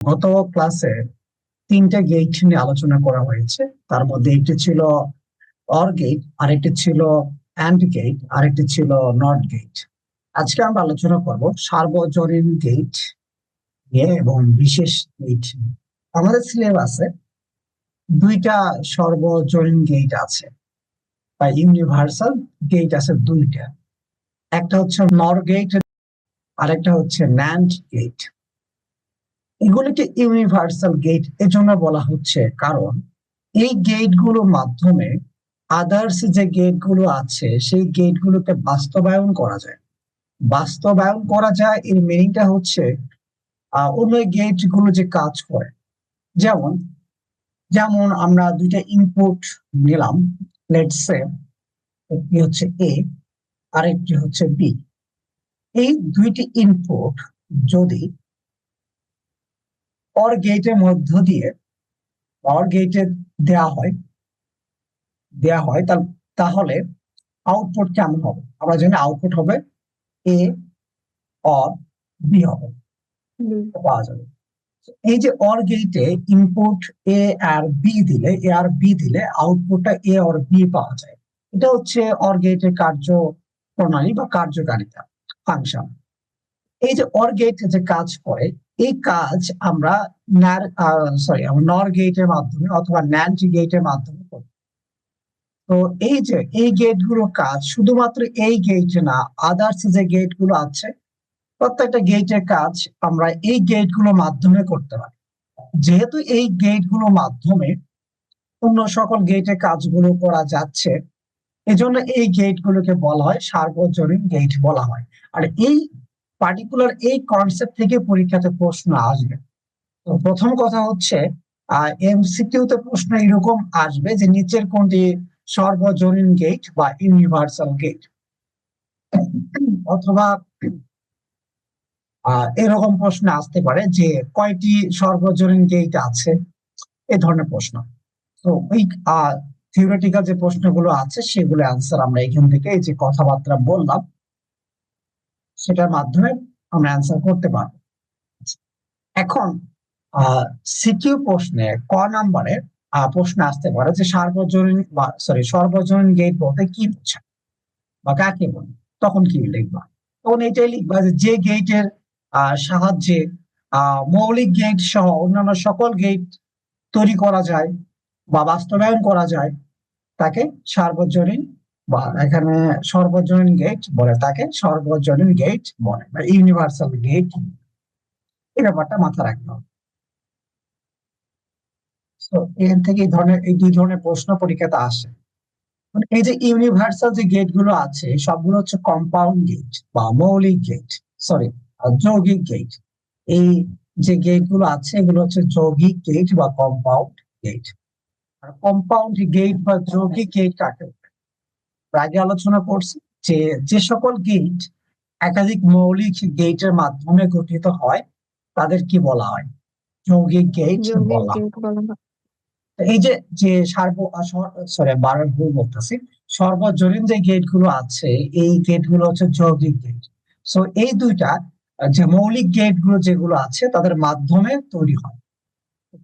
গত ক্লাসে তিনটা গেট নিয়ে আলোচনা করা হয়েছে। তার মধ্যে একটি ছিল অর গেট, আরেকটি ছিল অ্যান্ড গেট, আরেকটি ছিল নট গেট। আজকে আমরা আলোচনা করব সার্বজনীন গেট নিয়ে এবং বিশেষ গেট নিয়ে। আমাদের সিলেবাসে দুইটা সর্বজনীন গেট আছে বা ইউনিভার্সাল গেট আছে দুইটা। একটা হচ্ছে নর গেট, আরেকটা হচ্ছে ন্যান্ড গেট। এগুলিকে ইউনিভার্সাল গেট এজন্য বলা হচ্ছে কারণ এই গেট গুলোর মাধ্যমে আদার্স যে গেট গুলো আছে সেই গেট গুলোকে বাস্তবায়ন করা যায়। বাস্তবায়ন করা যায় এর মিনিংটা হচ্ছে অন্য গেট গুলো যে কাজ করে। যেমন যেমন আমরা দুইটা ইনপুট নিলাম, লেটস সে একটি হচ্ছে এ আর একটি হচ্ছে বি। এই দুইটি ইনপুট যদি অর গেটের মধ্য দিয়ে অর গেটে দেয়া হয় তাহলে আউটপুট কেমন হবে? আমরা জানি আউটপুট হবে এ অর বি হবে, পাওয়া যাবে। এই যে অর গেটে ইনপুট এ আর বি দিলে আউটপুটটা এ অর বি পাওয়া যায়। এটা হচ্ছে অর গেটের কার্যপ্রণালী বা কার্যকারিতা, ফাংশন। এই যে অর গেট যে কাজ করে, এই কাজ আমরা নর গেটের মাধ্যমে অথবা ন্যান্ড গেটের মাধ্যমে করি। তো এই গেট গুলোর কাজ শুধুমাত্র এই গেট না, আদার্স যে গেট গুলো আছে প্রত্যেকটা গেটের কাজ আমরা এই গেট গুলোর মাধ্যমে করতে পারি। যেহেতু এই গেট গুলোর মাধ্যমে অন্য সকল গেটের কাজগুলো করা যাচ্ছে, এজন্য এই গেট গুলোকে বলা হয় সার্বজনীন গেট বলা হয়। আর এই পার্টিকুলার এই কনসেপ্ট থেকে পরীক্ষাতে প্রশ্ন আসবে। তো প্রথম কথা হচ্ছে এমসিকিউ তে প্রশ্ন এরকম আসবে যে নিচের কোনটি সর্বজনীন গেট বা ইউনিভার্সাল গেট, অথবা এরকম প্রশ্ন আসতে পারে যে কয়টি সর্বজনীন গেট আছে, এ ধরনের প্রশ্ন। তো ওই থিওরিটিক্যাল যে প্রশ্নগুলো আছে সেগুলো অ্যান্সার আমরা এখান থেকে এই যে কথাবার্তা বললাম সেটার মাধ্যমে আমরা অ্যান্সার করতে পারবো। এখন সিকিউ প্রশ্নে ক নাম্বারের প্রশ্ন আসতে পারে যে সর্বজনীন গেট বলতে কি বোঝায় বা কাকে বলে। তখন কি লিখবা? তখন এটাই লিখবা যে গেটের সাহায্যে মৌলিক গেট সহ অন্যান্য সকল গেট তৈরি করা যায় বা বাস্তবায়ন করা যায় তাকে সার্বজনীন বা এখানে সর্বজনীন গেট বলে, তাকে সর্বজনীন গেট বলে বা ইউনিভার্সাল গেট। এই ব্যাপারটা মাথা রাখতে হবে। তো এখান থেকে এই দুই ধরনের প্রশ্ন পরীক্ষাতে আসে। এই যে ইউনিভার্সাল যে গেট গুলো আছে সবগুলো হচ্ছে কম্পাউন্ড গেট বা মৌলিক গেট, সরি যৌগিক গেট। এই যে গেট গুলো আছে এগুলো হচ্ছে যৌগিক গেট বা কম্পাউন্ড গেট। আর কম্পাউন্ড গেট বা যৌগিক গেট কাকে বলে? আগে আলোচনা করছি যে যে সকল গেট একাধিক মৌলিক গেটের মাধ্যমে গঠিত হয় তাদের কি বলা হয়? যৌগিক গেট বলা হয়। এই যে যে বারবার ভুল বলতেছি, সর্বজনীন যে গেট গুলো আছে এই গেট গুলো হচ্ছে যৌগিক গেট। সো এই দুইটা যে মৌলিক গেট গুলো যেগুলো আছে তাদের মাধ্যমে তৈরি হয়।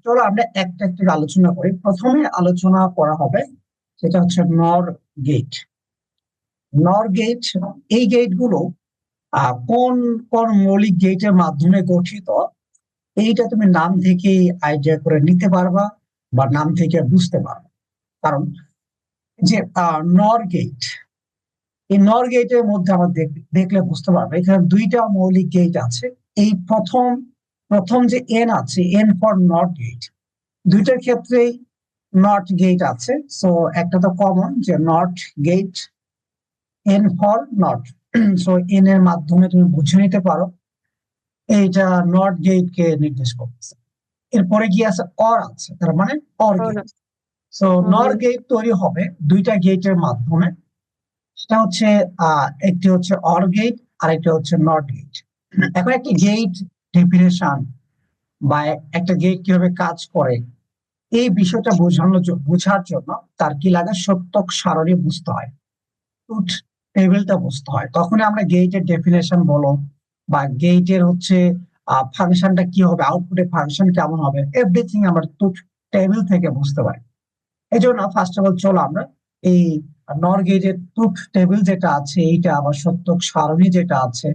চলো আমরা একটা একটা আলোচনা করি। প্রথমে আলোচনা করা হবে সেটা হচ্ছে নর গেট। নর গেট, এই গেট গুলো কোন কোন মৌলিক গেটের মাধ্যমে গঠিত এইটা তুমি নাম থেকে আইডিয়া করে নিতে পারবা বা নাম থেকে বুঝতে পারবা। কারণ যে নর গেট, এই নর গেটের মধ্যে আমরা দেখলে বুঝতে পারবো এখানে দুইটা মৌলিক গেট আছে। এই প্রথম প্রথম যে এন আছে, এন ফর নট গেট, দুইটার ক্ষেত্রেই নট গেট আছে। সো একটা তো কমন যে not gate, N for not. So N এর মাধ্যমে তুমি বুঝে নিতে পারো এইটা নট গেট কে নির্দেশ করতেছে। এরপরে কি আছে? অর আছে, তার মানে অর গেট। সো নর গেট তৈরি হবে দুইটা গেটের মাধ্যমে। সেটা হচ্ছে একটি হচ্ছে অর গেট আর একটা হচ্ছে নট গেট। এখন একটি গেট ডেফিনেশন বা একটা গেট কিভাবে কাজ করে এই বিষয়টা বোঝার জন্য তার কি লাগে? সত্যক সারণী বুঝতে হয়, ট্রুথ টেবিলটা বুঝতে হয়। তখন আমরা গেটের ডেফিনেশন বলো বা গেটের হচ্ছে ফাংশনটা কি হবে, আউটপুটের ফাংশন কেমন হবে, এভরিথিং আমরা ট্রুথ টেবিল থেকে বুঝতে পারি। এই জন্য ফার্স্ট অফ অল চলো আমরা এই নর গেটের ট্রুথ টেবিল যেটা আছে এইটা, আবার সত্য সারণী যেটা আছে,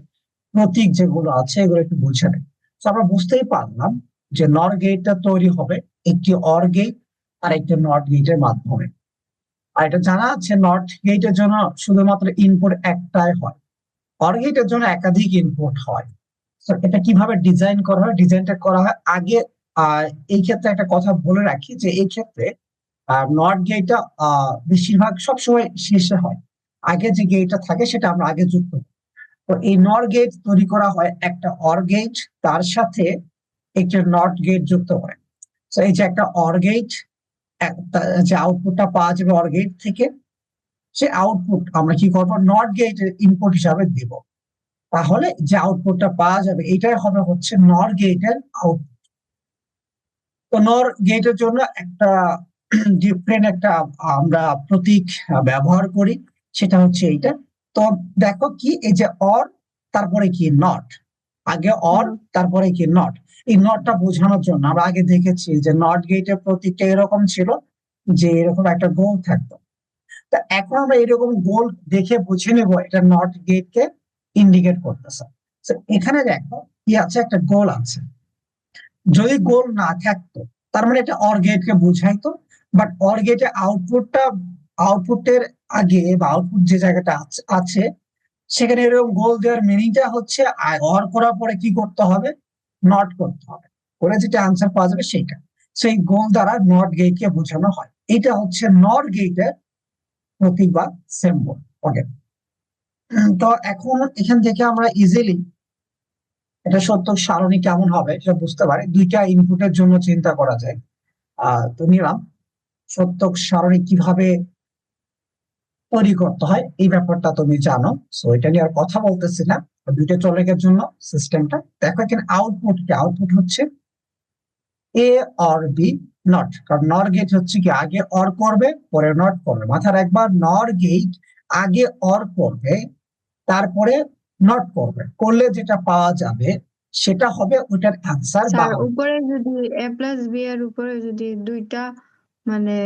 প্রতীক যেগুলো আছে এগুলো একটু বুঝে নেই। তো আমরা বুঝতেই পারলাম যে নর গেটটা তৈরি হবে একটি অর গেট আর একটি নট গেটের মাধ্যমে। আর এটা জানা আছে নট গেটের জন্য শুধুমাত্র ইনপুট একটাই হয়, অর গেটের জন্য একাধিক ইনপুট হয়। তো এটা কিভাবে ডিজাইন করা হয়, ডিজাইনটা করা হয় আগে। এই ক্ষেত্রে একটা কথা বলে রাখি যে এই ক্ষেত্রে নট গেটটা বেশিরভাগ সবসময় শেষে হয়, আগে যে গেটটা থাকে সেটা আমরা আগে যুক্ত করি। তো এই নর গেট তৈরি করা হয় একটা অর গেট তার সাথে একটা নট গেট যুক্ত করে। তো এই যে একটা অর গেট, যে আউটপুটটা পাওয়া যাবে অর গেট থেকে, সে আউটপুট আমরা কি করবো নট গেটের ইনপুট হিসাবে দিব। তাহলে যে আউটপুটটা পাওয়া যাবে এটাই হবে হচ্ছে নর গেটের আউটপুট। তো নর গেটের জন্য একটা ডিফারেন্ট একটা আমরা প্রতীক ব্যবহার করি, সেটা হচ্ছে এইটা। তো দেখো কি এই যে অর তারপরে কি নট, আগে অর তারপরে কি নট। এই নটটা বোঝানোর জন্য আমরা আগে দেখেছি যে নট গেটের প্রতীকটা এরকম ছিল, যে এরকম একটা গোল থাকতো। তা এখন আমরা এরকম গোল দেখে বুঝে নেবো এটা নট গেটকে ইন্ডিকেট করতেছে। তো এখানে দেখো কি আছে, একটা গোল আছে। যদি গোল না থাকতো তার মানে এটা অর গেটকে বুঝাইতো, বাট অর গেটে আউটপুটের আগে বা আউটপুট যে জায়গাটা আছে সেখানে এরকম গোল দেওয়ার মিনিংটা হচ্ছে অর করার পরে কি করতে হবে, নট করতে হবে, করে যেটা আনসার পাওয়া যাবে সেটা। সেই গোল দ্বারা নট গেটকে বোঝানো হয়। এটা হচ্ছে নট গেটের প্রতীক বা সিম্বল। ওকে, তো এখন এখান থেকে আমরা ইজিলি এটা সত্য সারণী কেমন হবে সেটা বুঝতে পারি। দুইটা ইনপুটের জন্য চিন্তা করা যায়। তো নিলাম সত্য সারণী কিভাবে তৈরি করতে হয় এই ব্যাপারটা তুমি জানো, সো এটা নিয়ে আর কথা বলতেছি না। দুইটা চলেকের জন্য সিস্টেমটা দেখো, এখানে আউটপুট কি, আউটপুট হচ্ছে এ অর বি নট। কারণ নর গেট হচ্ছে কি আগে অর করবে পরে নট করবে, মাথায় রাখবা নর গেট আগে অর করবে তারপরে নট করবে, করলে যেটা পাওয়া যাবে সেটা হবে ওইটার অ্যান্সার বা স্যার উপরে যদি এ প্লাস বি এর উপরে যদি দুইটা মানে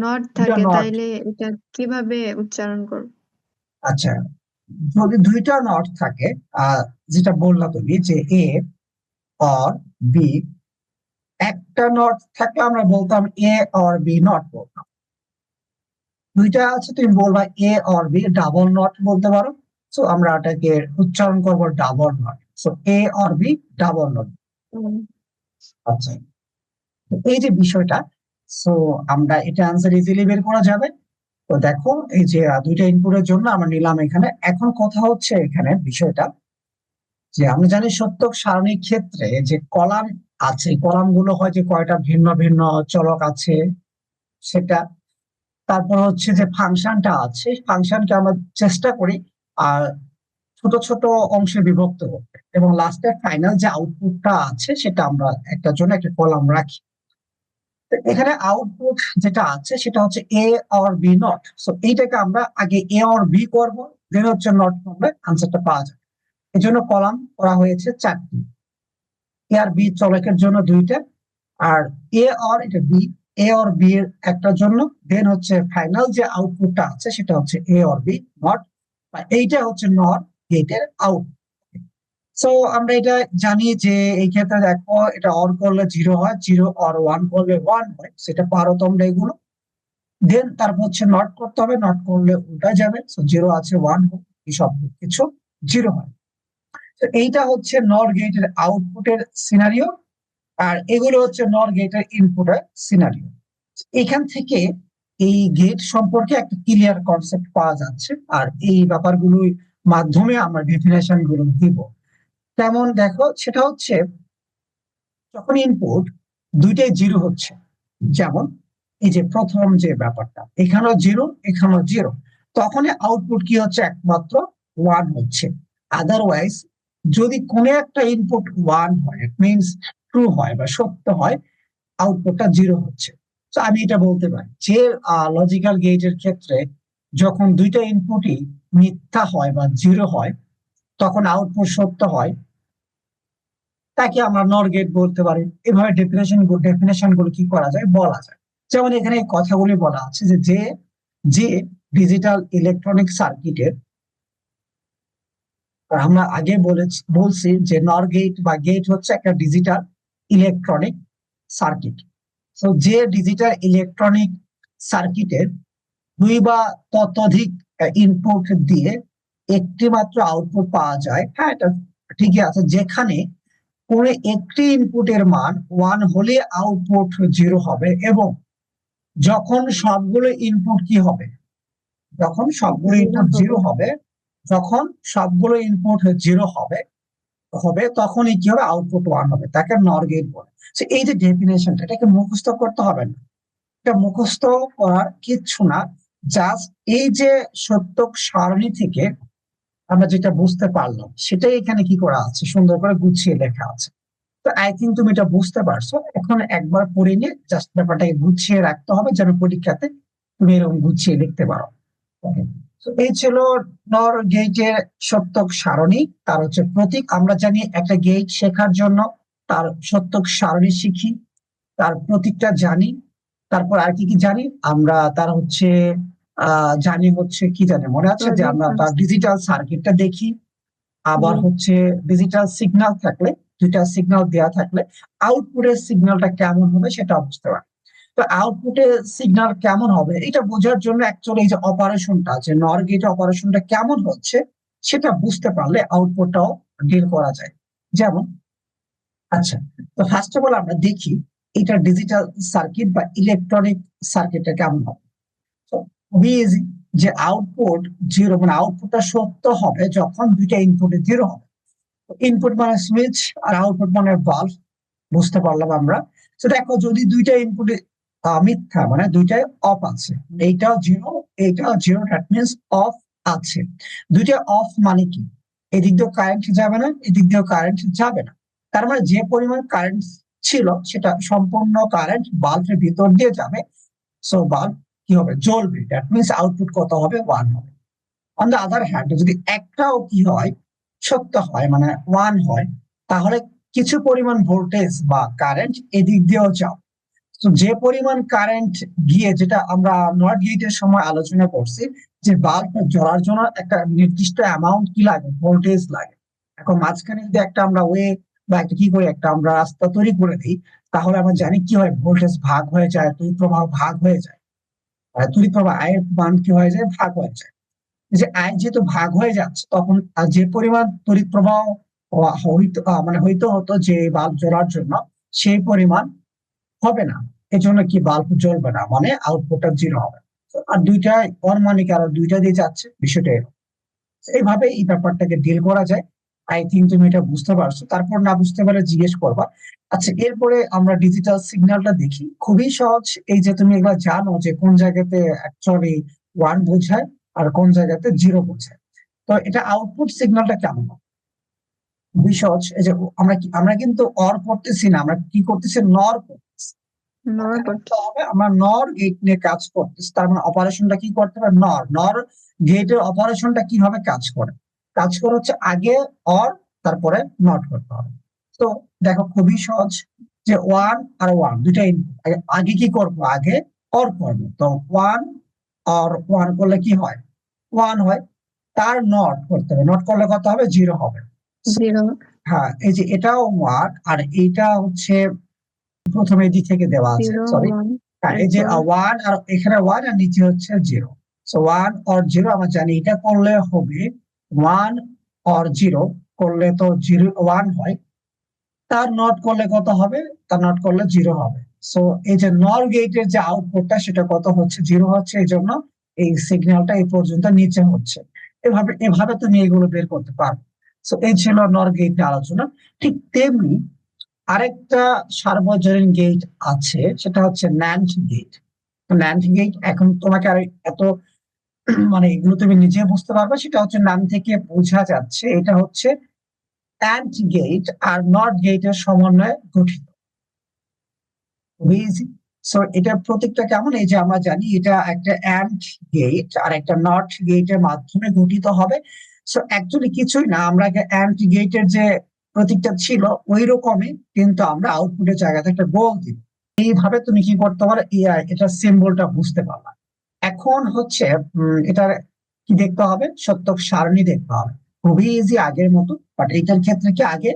নট দুইটা থাকে নট। তাইলে এটা কিভাবে উচ্চারণ করব? আচ্ছা, যদি দুইটা নট থাকে, যেটা বললা তুমি যে এ অর বি, একটা নট থাকলে আমরা বলতাম এ অর বি নট বলতাম। দুইটা আছে তুমি বলবা A or B double not বলতে পারো। সো আমরা এটাকে উচ্চারণ করবো double not. So A or B double not. Um, আচ্ছা, এই যে বিষয়টা, সো আমরা এটা আনসার ইজিলি বের করা যাবে। তো দেখো এই যে দুইটা ইনপুটের জন্য আমরা নিলাম এখানে। এখন কথা হচ্ছে এখানে বিষয়টা যে আমরা জানি সত্যক সারণীর ক্ষেত্রে যে কলাম আছে, কলাম গুলো হয় যে কয়টা ভিন্ন ভিন্ন চলক আছে সেটা। তারপর হচ্ছে যে ফাংশনটা আছে, ফাংশনকে আমরা চেষ্টা করি আর ছোট ছোট অংশে বিভক্ত করতে, এবং লাস্টে ফাইনাল যে আউটপুটটা আছে সেটা আমরা একটার জন্য একটা কলাম রাখি। তো এখানে আউটপুট যেটা আছে সেটা হচ্ছে এ অর বি নট। সো এইটাকে আমরা আগে এ অর বি করবো, দেন হচ্ছে নট করলে আনসারটা পাওয়া যাবে। এই জন্য কলাম করা হয়েছে চারটি, এ আর বি চলকের জন্য দুইটা, আর এ অর এটা বি, এ অর বি এর একটার জন্য, দেন হচ্ছে ফাইনাল যে আউটপুটটা আছে সেটা হচ্ছে এ অর বি নট, এইটা হচ্ছে নট গেটের আউট। সো আমরা এটা জানি যে এই ক্ষেত্রে দেখো এটা অর করলে জিরো হয়, জিরো অর ওয়ান করলে ওয়ান হয়, সেটা পারো তোমরা এগুলো। দেন তারপর হচ্ছে নট করতে হবে, নট করলে উল্টা যাবে, জিরো আছে ওয়ান এই সব কিছু জিরো হয়। তো এইটা হচ্ছে নর গেটের আউটপুটের সিনারিও, আর এগুলো হচ্ছে নর গেটের ইনপুটের সিনারিও। এখান থেকে এই গেট সম্পর্কে একটা ক্লিয়ার কনসেপ্ট পাওয়া যাচ্ছে, আর এই ব্যাপারগুলোর মাধ্যমে আমরা ডেফিনেশন গুলো দিব। তেমন দেখো সেটা হচ্ছে যখন ইনপুট দুইটাই জিরো হচ্ছে, যেমন এই যে প্রথম যে ব্যাপারটা এখানেও জিরো এখানেও জিরো, তখন আউটপুট কি হচ্ছে একমাত্র ওয়ান হচ্ছে। আদারওয়াইজ যদি কোনো একটা ইনপুট ওয়ান হয় মিনস ট্রু হয় বা সত্য হয়, আউটপুটটা জিরো হচ্ছে। তো আমি এটা বলতে পারি যে লজিক্যাল গেটের ক্ষেত্রে যখন দুইটা ইনপুটই মিথ্যা হয় বা জিরো হয় তখন আউটপুট সত্য হয়, তাকে আমরা নর গেট বলতে পারি। এভাবে ডেফিনেশন গুলো কি করা যায়, বলা যায়। যেমন এখানে এই কথাগুলি বলা আছে যে যে ডিজিটাল ইলেকট্রনিক সার্কিটের, আমরা আগে বলছি যে নর গেট বা গেট হচ্ছে একটা ডিজিটাল ইলেকট্রনিক সার্কিট। তো যে ডিজিটাল ইলেকট্রনিক সার্কিটের দুই বা ততোধিক ইনপুট দিয়ে একটি মাত্র আউটপুট পাওয়া যায়, হ্যাঁ এটা ঠিকই আছে, যেখানে কোন একটি ইনপুটের মান 1 হলে আউটপুট 0 হবে, এবং যখন সবগুলো ইনপুট কি হবে, যখন সবগুলো জিরো ইনপুট হবে। 0 হবে, যখন সবগুলো ইনপুট 0 হবে হবে তখনই কি হবে, আউটপুট 1 হবে, তাকে নর গেট বলে। তো এই যে ডেফিনেশনটা, এটাকে মুখস্থ করতে হবে না, এটা মুখস্থ করার কিচ্ছু না। জাস্ট এই যে সত্যক সারণী থেকে আমরা যেটা বুঝতে পারলাম সেটাই এখানে কি করা আছে, সুন্দর করে গুছিয়ে লেখা আছে। তো আই থিঙ্ক তুমি এটা বুঝতে পারছো। এখন একবার পড়ে নিয়ে জাস্ট ব্যাপারটাকে গুছিয়ে রাখতে হবে, যেন পরীক্ষাতে তুমি এরকম গুছিয়ে লিখতে পারো। ওকে, তো এই ছিল নর গেটের সত্যক সারণী, তার হচ্ছে প্রতীক। আমরা জানি একটা গেট শেখার জন্য তার সত্যক সারণী শিখি, তার প্রতীকটা জানি, তারপর আর কি কি জানি আমরা, তার হচ্ছে জানি হচ্ছে কি জানি মনে আছে যে আমরা তার ডিজিটাল সার্কিটটা দেখি। আবার হচ্ছে ডিজিটাল সিগন্যাল থাকলে, দুইটা সিগন্যাল দেওয়া থাকলে আউটপুটের সিগন্যালটা কেমন হবে সেটা বুঝতে পারি। তো আউটপুটের সিগন্যাল কেমন হবে এটা বোঝার জন্য অ্যাকচুয়ালি এই যে অপারেশনটা, যে নর গেট অপারেশনটা কেমন হচ্ছে সেটা বুঝতে পারলে আউটপুটটাও ডিল করা যায়। যেমন, আচ্ছা, তো ফার্স্ট অফ অল আমরা দেখি এটা ডিজিটাল সার্কিট বা ইলেকট্রনিক সার্কিটটা কেমন হবে। তো খুবই ইজি, যে আউটপুট 0, মানে আউটপুটটা সত্য হবে যখন দুইটা ইনপুটে 0 হবে। ইনপুট মানে সুইচ আর আউটপুট মানে বাল্ব, বুঝতে পারলাম আমরা। তো দেখো যদি দুইটা ইনপুটে মিথ্যা, মানে দুইটাই অফ আছে, এইটাও 0 এইটাও 0, দ্যাট মিনস অফ আছে। দুইটা অফ মানে কি, এদিক দিয়েও কারেন্ট যাবে না, এদিক দিয়েও কারেন্ট যাবে না। তার মানে যে পরিমাণ কারেন্ট ছিল সেটা সম্পূর্ণ কারেন্ট বাল্বের ভিতর দিয়ে যাবে। সো বাল্ব কি হবে, জ্বলবে, দ্যাট মিনস আউটপুট কত হবে, 1 হবে। অন দ্য আদার হ্যান্ড যদি একটাও কি হয়, সত্য হয়, মানে 1 হয়, তাহলে কিছু পরিমাণ ভোল্টেজ বা কারেন্ট এদিক দিয়েও যাও। তো যে পরিমাণ কারেন্ট গিয়ে, যেটা আমরা নট গেটের সময় আলোচনা করছি, যে বাল্ব জ্বলার জন্য একটা নির্দিষ্ট অ্যামাউন্ট কি লাগে, ভোল্টেজ লাগে। এখন মাঝখানে যদি একটা আমরা ওয়ে বা একটা কি করে একটা আমরা রাস্তা তৈরি করে দিই, তাহলে আমরা জানি কি হয়, ভোল্টেজ ভাগ হয়ে যায়, তড়িৎ প্রবাহ ভাগ হয়ে যায়, তড়িৎ প্রবাহ আয়ের মান কি হয়ে যায়, ভাগ হয়ে যায়। যে আয় যেহেতু ভাগ হয়ে যাচ্ছে, তখন যে পরিমাণ তড়িৎ প্রবাহ হইতে হতো যে বাল্ব জ্বলার জন্য, সেই পরিমাণ হবে না। এজন্য কি বাল্ব জ্বলবে না, মানে আউটপুটটা 0 হবে। আর দুইটা অনমানিক, আর দুইটা দিয়ে যাচ্ছে, বিষয়টা এরকম। এইভাবে এই ব্যাপারটাকে ডিল করা যায়। আই থিঙ্ক তুমি এটা বুঝতে পারছো, তারপর না বুঝতে পারলে জিজ্ঞেস করবা। আচ্ছা, এরপরে আমরা ডিজিটাল সিগন্যালটা দেখি, খুবই সহজ। এই যে তুমি এগুলো জানো যে কোন জায়গাতে অ্যাকচুয়ালি 1 বোঝায় আর কোন জায়গাতে 0 বোঝায়। তো এটা আউটপুট সিগন্যালটা কেমন হবে, খুবই সহজ। এই যে আমরা কিন্তু অর করতেছি না, আমরা কি করতেছি, নর করতেছি। নর করতে হবে, আমরা নর গেট নিয়ে কাজ করতেছি, তার মানে অপারেশনটা কি করতে হবে, নর নর গেটের অপারেশনটা কিভাবে কাজ করে, কাজ করে হচ্ছে আগে অর, তারপরে নট করতে হবে। তো দেখো খুবই সহজ, যে 1 আর 1 দুইটা ইনপুট, আগে কি করব, আগে অর করবো। তো 1 আর 1 করলে কি হয়, 1 হয়। তার নট করতে হবে, নট করলে কত হবে, 0 হবে। জিরো। হ্যাঁ, এই যে এটাও 1 আর এইটা হচ্ছে প্রথমে এদিক থেকে দেওয়া আছে, জিরো সরি। ওয়ান। হ্যাঁ, এই যে এরপর 1 আর এখানে 1 আর নিচে হচ্ছে 0। সো 1 আর 0 আমরা জানি, এটা করলে হবে 1 আর 0 করলে তো 0 1 হয়, তার নট করলে কত হবে, তার নট করলে 0 হবে। সো এই যে নর গেটের যে আউটপুটটা সেটা কত হচ্ছে, 0 হচ্ছে, এই জন্য এই সিগন্যালটা এই পর্যন্ত নিচে হচ্ছে। এভাবে এভাবে তুমি এগুলো বের করতে পারো। সো এই ছিল নর গেট নিয়ে আলোচনা। ঠিক তেমনি আরেকটা সার্বজনীন গেট আছে, সেটা হচ্ছে ন্যান্ড গেট। ন্যান্ড গেট এখন তোমাকে আর এত মানে এগুলো তুমি নিজে বুঝতে পারবে, সেটা হচ্ছে নাম থেকে বোঝা যাচ্ছে এটা হচ্ছে অ্যান্ড গেট আর নট গেটের সমন্বয়ে গঠিত। খুবই ইজি। সো এটার প্রতীকটা কেমন, এই যে আমরা জানি এটা একটা অ্যান্ড গেট আর একটা নট গেটের মাধ্যমে গঠিত হবে। সো অ্যাকচুয়ালি কিছুই না, আমরা অ্যান্ড গেটের যে প্রতীকটা ছিল ওই রকমই, কিন্তু আমরা আউটপুটের জায়গাতে একটা গোল দিব। এইভাবে তুমি কি করতে পারো, এটা সিম্বলটা বুঝতে পারলা। এখন হচ্ছে এটার কি দেখতে হবে, সত্যক সারণী দেখতে হবে। খুবই ইজি আগের মতো, বাট এটার ক্ষেত্রে কি আগে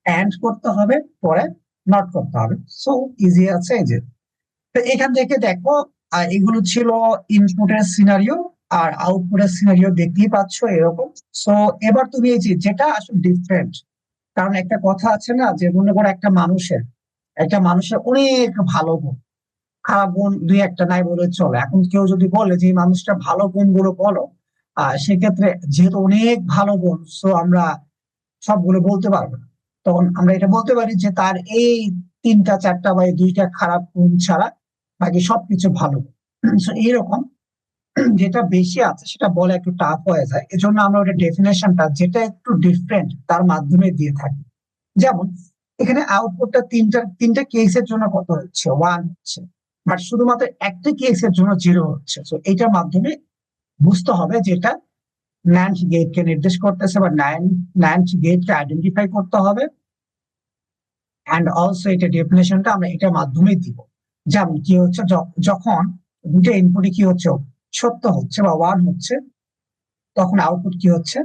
অ্যান্ড করতে হবে, পরে নট করতে হবে। সো ইজি আছে এই যে। তো এখান থেকে দেখো এগুলো ছিল ইনপুটের সিনারিও, আর আউটপুটের সিনারিও দেখতেই পাচ্ছ এরকম। সো এবার তুমি এই যে যেটা আসলে ডিফারেন্ট, কারণ একটা কথা আছে না যে মনে করো একটা মানুষের অনেক ভালো গুণ, খারাপ গুণ দুই একটা নাই বলে চলে। এখন কেউ যদি বলে যে এই মানুষটা ভালো গুণগুলো বলো, সেক্ষেত্রে যেহেতু অনেক ভালো গুণ, সো আমরা সবগুলো বলতে পারবো না। তখন আমরা এটা বলতে পারি যে তার এই তিনটা চারটা বা এই দুইটা খারাপ গুণ ছাড়া বাকি সবকিছু ভালো। So এইরকম যেটা বেশি আছে সেটা বলে একটু টাফ হয়ে যায়, এজন্য আমরা ওটা ডেফিনেশনটা যেটা একটু ডিফারেন্ট তার মাধ্যমে দিয়ে থাকি। যেমন এখানে আউটপুটটা তিনটা কেসের জন্য কত হচ্ছে, 1 হচ্ছে, বাট শুধুমাত্র একটা কেসের জন্য 0 হচ্ছে। তো এটার মাধ্যমে বুঝতে হবে যেটা ন্যান্ড গেটকে নির্দেশ করতেছে, বা ন্যান্ড গেটকে আইডেন্টিফাই করতে হবে। অ্যান্ড অলসো এটা ডেফিনেশনটা আমরা এটার মাধ্যমেই দিব। যেমন কি হচ্ছে, যখন দুটো ইনপুটে কি হচ্ছে, সত্য হচ্ছে বা 1 হচ্ছে, তখন আউটপুট কি হচ্ছে,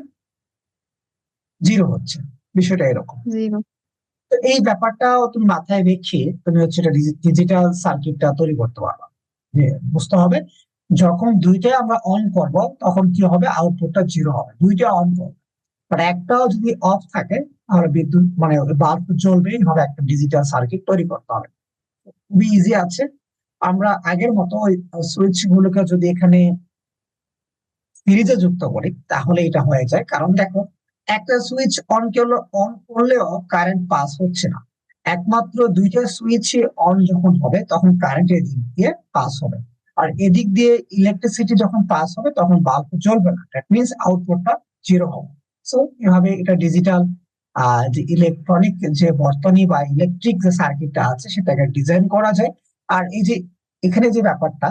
0 হচ্ছে। বিষয়টা এরকম। 0। তো এই ব্যাপারটাও তুমি মাথায় রেখে তুমি হচ্ছে এটা ডিজিটাল সার্কিটটা তৈরি করতে পারবা। যে বুঝতে হবে যখন দুইটাই আমরা অন করব তখন কি হবে, আউটপুটটা 0 হবে। দুইটা অন করবো, বাট একটাও যদি অফ থাকে তাহলে বিদ্যুৎ মানে বাল্ব জ্বলবে। এইভাবে একটা ডিজিটাল সার্কিট তৈরি করতে হবে। খুবই ইজি আছে। আমরা আগের মতো ওই সুইচ গুলোকে যদি এখানে সিরিজে যুক্ত করি তাহলে এটা হয়ে যায়। কারণ দেখো, একটা সুইচ অন করলেও কারেন্ট পাস হচ্ছে না। একমাত্র দুইটা সুইচ অন যখন হবে তখন কারেন্ট এদিক দিয়ে পাস হবে, আর এদিক দিয়ে ইলেকট্রিসিটি যখন পাস হবে তখন বাল্ব জ্বলবে না। দ্যাট মিনস আউটপুটটা 0 হবে। সো এভাবে এটা ডিজিটাল যে ইলেকট্রনিক যে বর্তনী বা ইলেকট্রিক যে সার্কিটটা আছে সেটাকে ডিজাইন করা যায়। আর এই যে এখানে যে ব্যাপারটা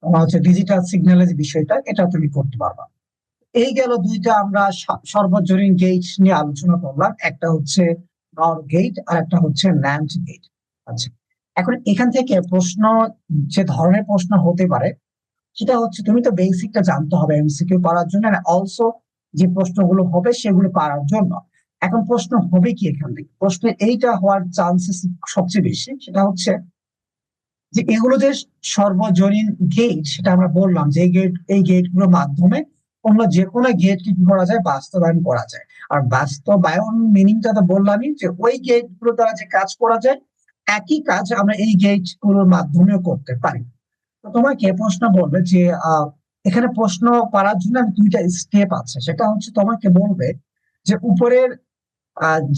তোমার হচ্ছে ডিজিটাল সিগন্যালের যে বিষয়টা, এটা তুমি করতে পারবা। এই গেল দুইটা আমরা সর্বজনীন গেট নিয়ে আলোচনা করলাম, একটা হচ্ছে নর গেট আর একটা হচ্ছে ন্যান্ড গেট। আচ্ছা, এখন এখান থেকে প্রশ্ন, যে ধরনের প্রশ্ন হতে পারে সেটা হচ্ছে, তুমি তো বেসিকটা জানতে হবে এমসিকিউ করার জন্য, অলসো যে প্রশ্নগুলো হবে সেগুলো পারার জন্য। এখন প্রশ্ন হবে কি, এখান থেকে প্রশ্ন এইটা হওয়ার চান্সেস সবচেয়ে বেশি, সেটা হচ্ছে যে এগুলো যে সর্বজনীন গেট, সেটা আমরা বললাম যে এই গেট গুলোর মাধ্যমে অন্য যে কোনো গেট কি করা যায়, বাস্তবায়ন করা যায়। আর বাস্তবায়ন মিনিংটা তো বললামই, যে ওই গেট গুলো দ্বারা যে কাজ করা যায় একই কাজ আমরা এই গেট গুলোর মাধ্যমেও করতে পারি। তো তোমাকে প্রশ্ন বলবে যে এখানে প্রশ্ন করার জন্য দুইটা স্টেপ আছে। সেটা হচ্ছে তোমাকে বলবে যে উপরের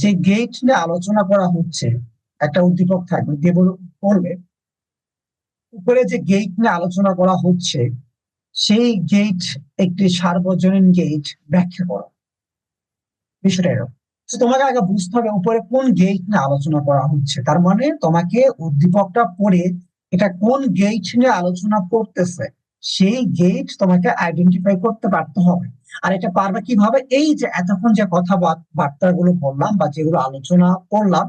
যে গেট নিয়ে আলোচনা করা হচ্ছে, একটা উদ্দীপক থাকবে দিয়ে বলবে উপরে যে গেট নিয়ে আলোচনা করা হচ্ছে সেই গেট একটি সার্বজনীন গেট, ব্যাখ্যা করো। বিষয়টা এরকম। তো তোমাকে আগে বুঝতে হবে উপরে কোন গেট নিয়ে আলোচনা করা হচ্ছে। তার মানে তোমাকে উদ্দীপকটা পড়ে এটা কোন গেট নিয়ে আলোচনা করতেছে সেই গেট তোমাকে আইডেন্টিফাই করতে পারতে হবে। আর এটা পারবে কিভাবে, এই যে এতক্ষণ যে কথাবার্তা গুলো বললাম বা যেগুলো আলোচনা করলাম,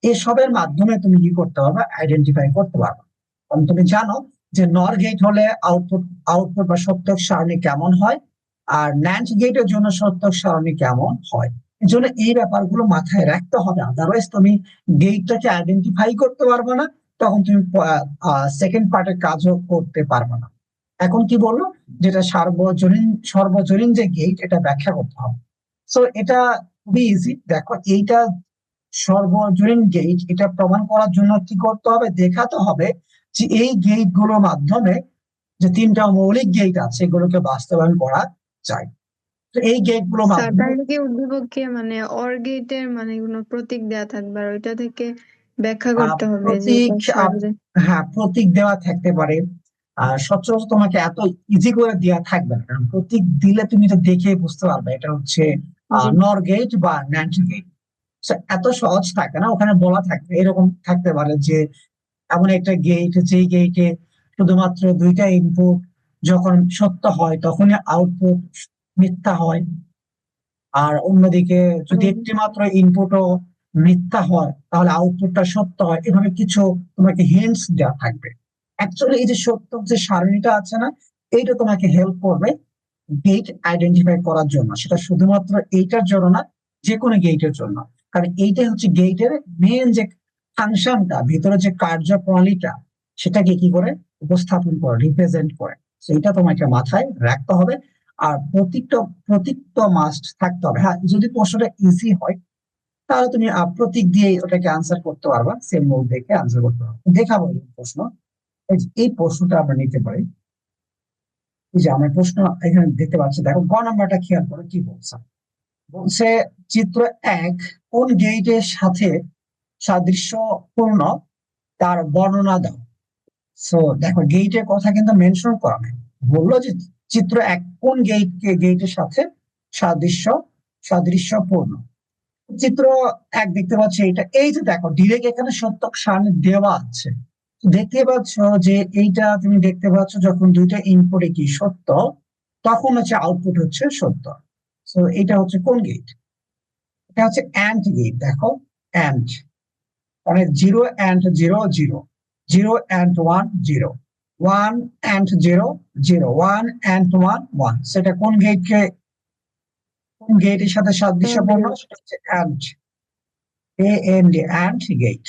এসবের মাধ্যমে তুমি কি করতে পারবে, আইডেন্টিফাই করতে পারবে। কারণ তুমি জানো যে নর গেট হলে আউটপুট আউটপুট বা সত্যক সারণী কেমন হয়, আর ন্যান্ড গেটের জন্য সত্যক সারণী কেমন হয়। এর জন্য এই ব্যাপারগুলো মাথায় রাখতে হবে, আদারওয়াইজ তুমি গেটটাকে আইডেন্টিফাই করতে পারবে না, তখন তুমি সেকেন্ড পার্টের কাজও করতে পারবে না। এখন কি বললো, যেটা সর্বজনীন যে গেট, এটা ব্যাখ্যা করতে হবে। সো এটা খুবই ইজি। দেখো, এইটা সর্বজনীন গেট, এটা প্রমাণ করার জন্য কি করতে হবে, দেখাতে হবে যে এই গেট গুলোর মাধ্যমে যে তিনটা মৌলিক গেট আছে এগুলোকে বাস্তবায়ন করা যায়। তো এই গেট গুলোর স্যার মাধ্যমে তাহলে কি উদ্দীপকে মানে অর গেটের মানে কোনো প্রতীক দেয়া থাকবে আর ওইটা থেকে ব্যাখ্যা করতে হবে যে প্রতীক, এটা সর্বজনীন। হ্যাঁ প্রতীক দেওয়া থাকতে পারে। সচরাচর তোমাকে এত ইজি করে দেওয়া থাকবে না, কারণ প্রতীক দিলে তুমি তো দেখে বুঝতে পারবে এটা হচ্ছে জি। নর গেট বা ন্যান্ড গেট। এত সহজ থাকে না, ওখানে বলা থাকবে এরকম থাকতে পারে যে এমন একটা গেট যেই গেটে শুধুমাত্র দুইটা ইনপুট যখন সত্য হয় তখনই আউটপুট মিথ্যা হয়। আর অন্যদিকে যদি হুম। একটি মাত্র ইনপুটও মিথ্যা হয় তাহলে আউটপুটটা সত্য হয়, এভাবে কিছু তোমাকে হিন্টস দেওয়া থাকবে। অ্যাকচুয়ালি এই যে সত্য যে সারণীটা আছে না, এইটা তোমাকে হেল্প করবে গেট আইডেন্টিফাই করার জন্য। সেটা শুধুমাত্র এইটার জন্য না, যে কোনো গেটের জন্য। কারণ এইটাই হচ্ছে গেটের মেন যে ফাংশনটা, ভিতরে যে কার্যপ্রণালীটা, সেটাকে কি করে উপস্থাপন করে, রিপ্রেজেন্ট করে। সেইটা তোমাকে মাথায় রাখতে হবে। আর প্রতীক তো মাস্ট থাকতে হবে। হ্যাঁ, যদি প্রশ্নটা ইজি হয় তাহলে তুমি প্রতীক দিয়ে ওটাকে আনসার করতে পারবা, সেম নোট দেখে আনসার করতে পারবা। দেখাবো এই প্রশ্ন। এই প্রশ্নটা আমরা নিতে পারি। এই যে আমরা প্রশ্ন এখানে দেখতে পাচ্ছি, দেখো গ নাম্বারটা খেয়াল করো কি বলছে। বলছে চিত্র 1 কোন গেটের সাথে সাদৃশ্যপূর্ণ তার বর্ণনা দাও। সো দেখো গেটের কথা কিন্তু মেনশন করা নেই। বললো যে চিত্র 1 কোন গেটের সাথে সাদৃশ্য সাদৃশ্যপূর্ণ। চিত্র 1 দেখতে পাচ্ছি এটা, এই যে দেখো ডিরেক্ট এখানে সত্যক সারণী দেওয়া আছে। দেখতে পাচ্ছ যে এইটা তুমি দেখতে পাচ্ছ যখন দুইটা ইনপুটে কি সত্য, তখন হচ্ছে আউটপুট হচ্ছে সত্য। তো এটা হচ্ছে কোন গেট? এটা হচ্ছে অ্যান্ড গেট। দেখো অ্যান্ড মানে 0 and 0 0, 0 and 1 0, 1 and 0 0, 1 and 1 1। সেটা কোন গেটের সাথে সাদৃশ্যপূর্ণ? গেট। সেটা হচ্ছে অ্যান্ড, অ্যান্ড গেট।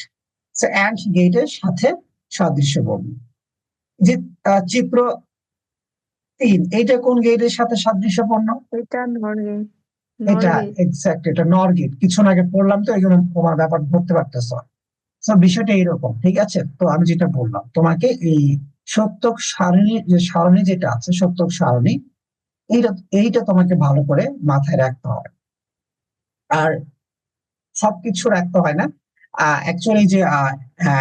অ্যান্ড গেটের সাথে সাদৃশ্যপূর্ণ। যে চিত্র 3, এইটা কোন গেটের সাথে সাদৃশ্যপূর্ণ? এটা নর গেট। নর এটা গেট। এক্সাক্ট, এটা নর গেট। কিছু আগে পড়লাম তো এই জন্য তোমার ব্যাপার ধরতে পারতেছ। তো বিষয়টা এইরকম, ঠিক আছে? তো আমি যেটা বললাম তোমাকে, এই সত্যক সারণী, যে সারণী যেটা আছে সত্যক সারণী, এইটা এইটা তোমাকে ভালো করে মাথায় রাখতে হবে। আর সবকিছু রাখতে হয় না। অ্যাকচুয়ালি যে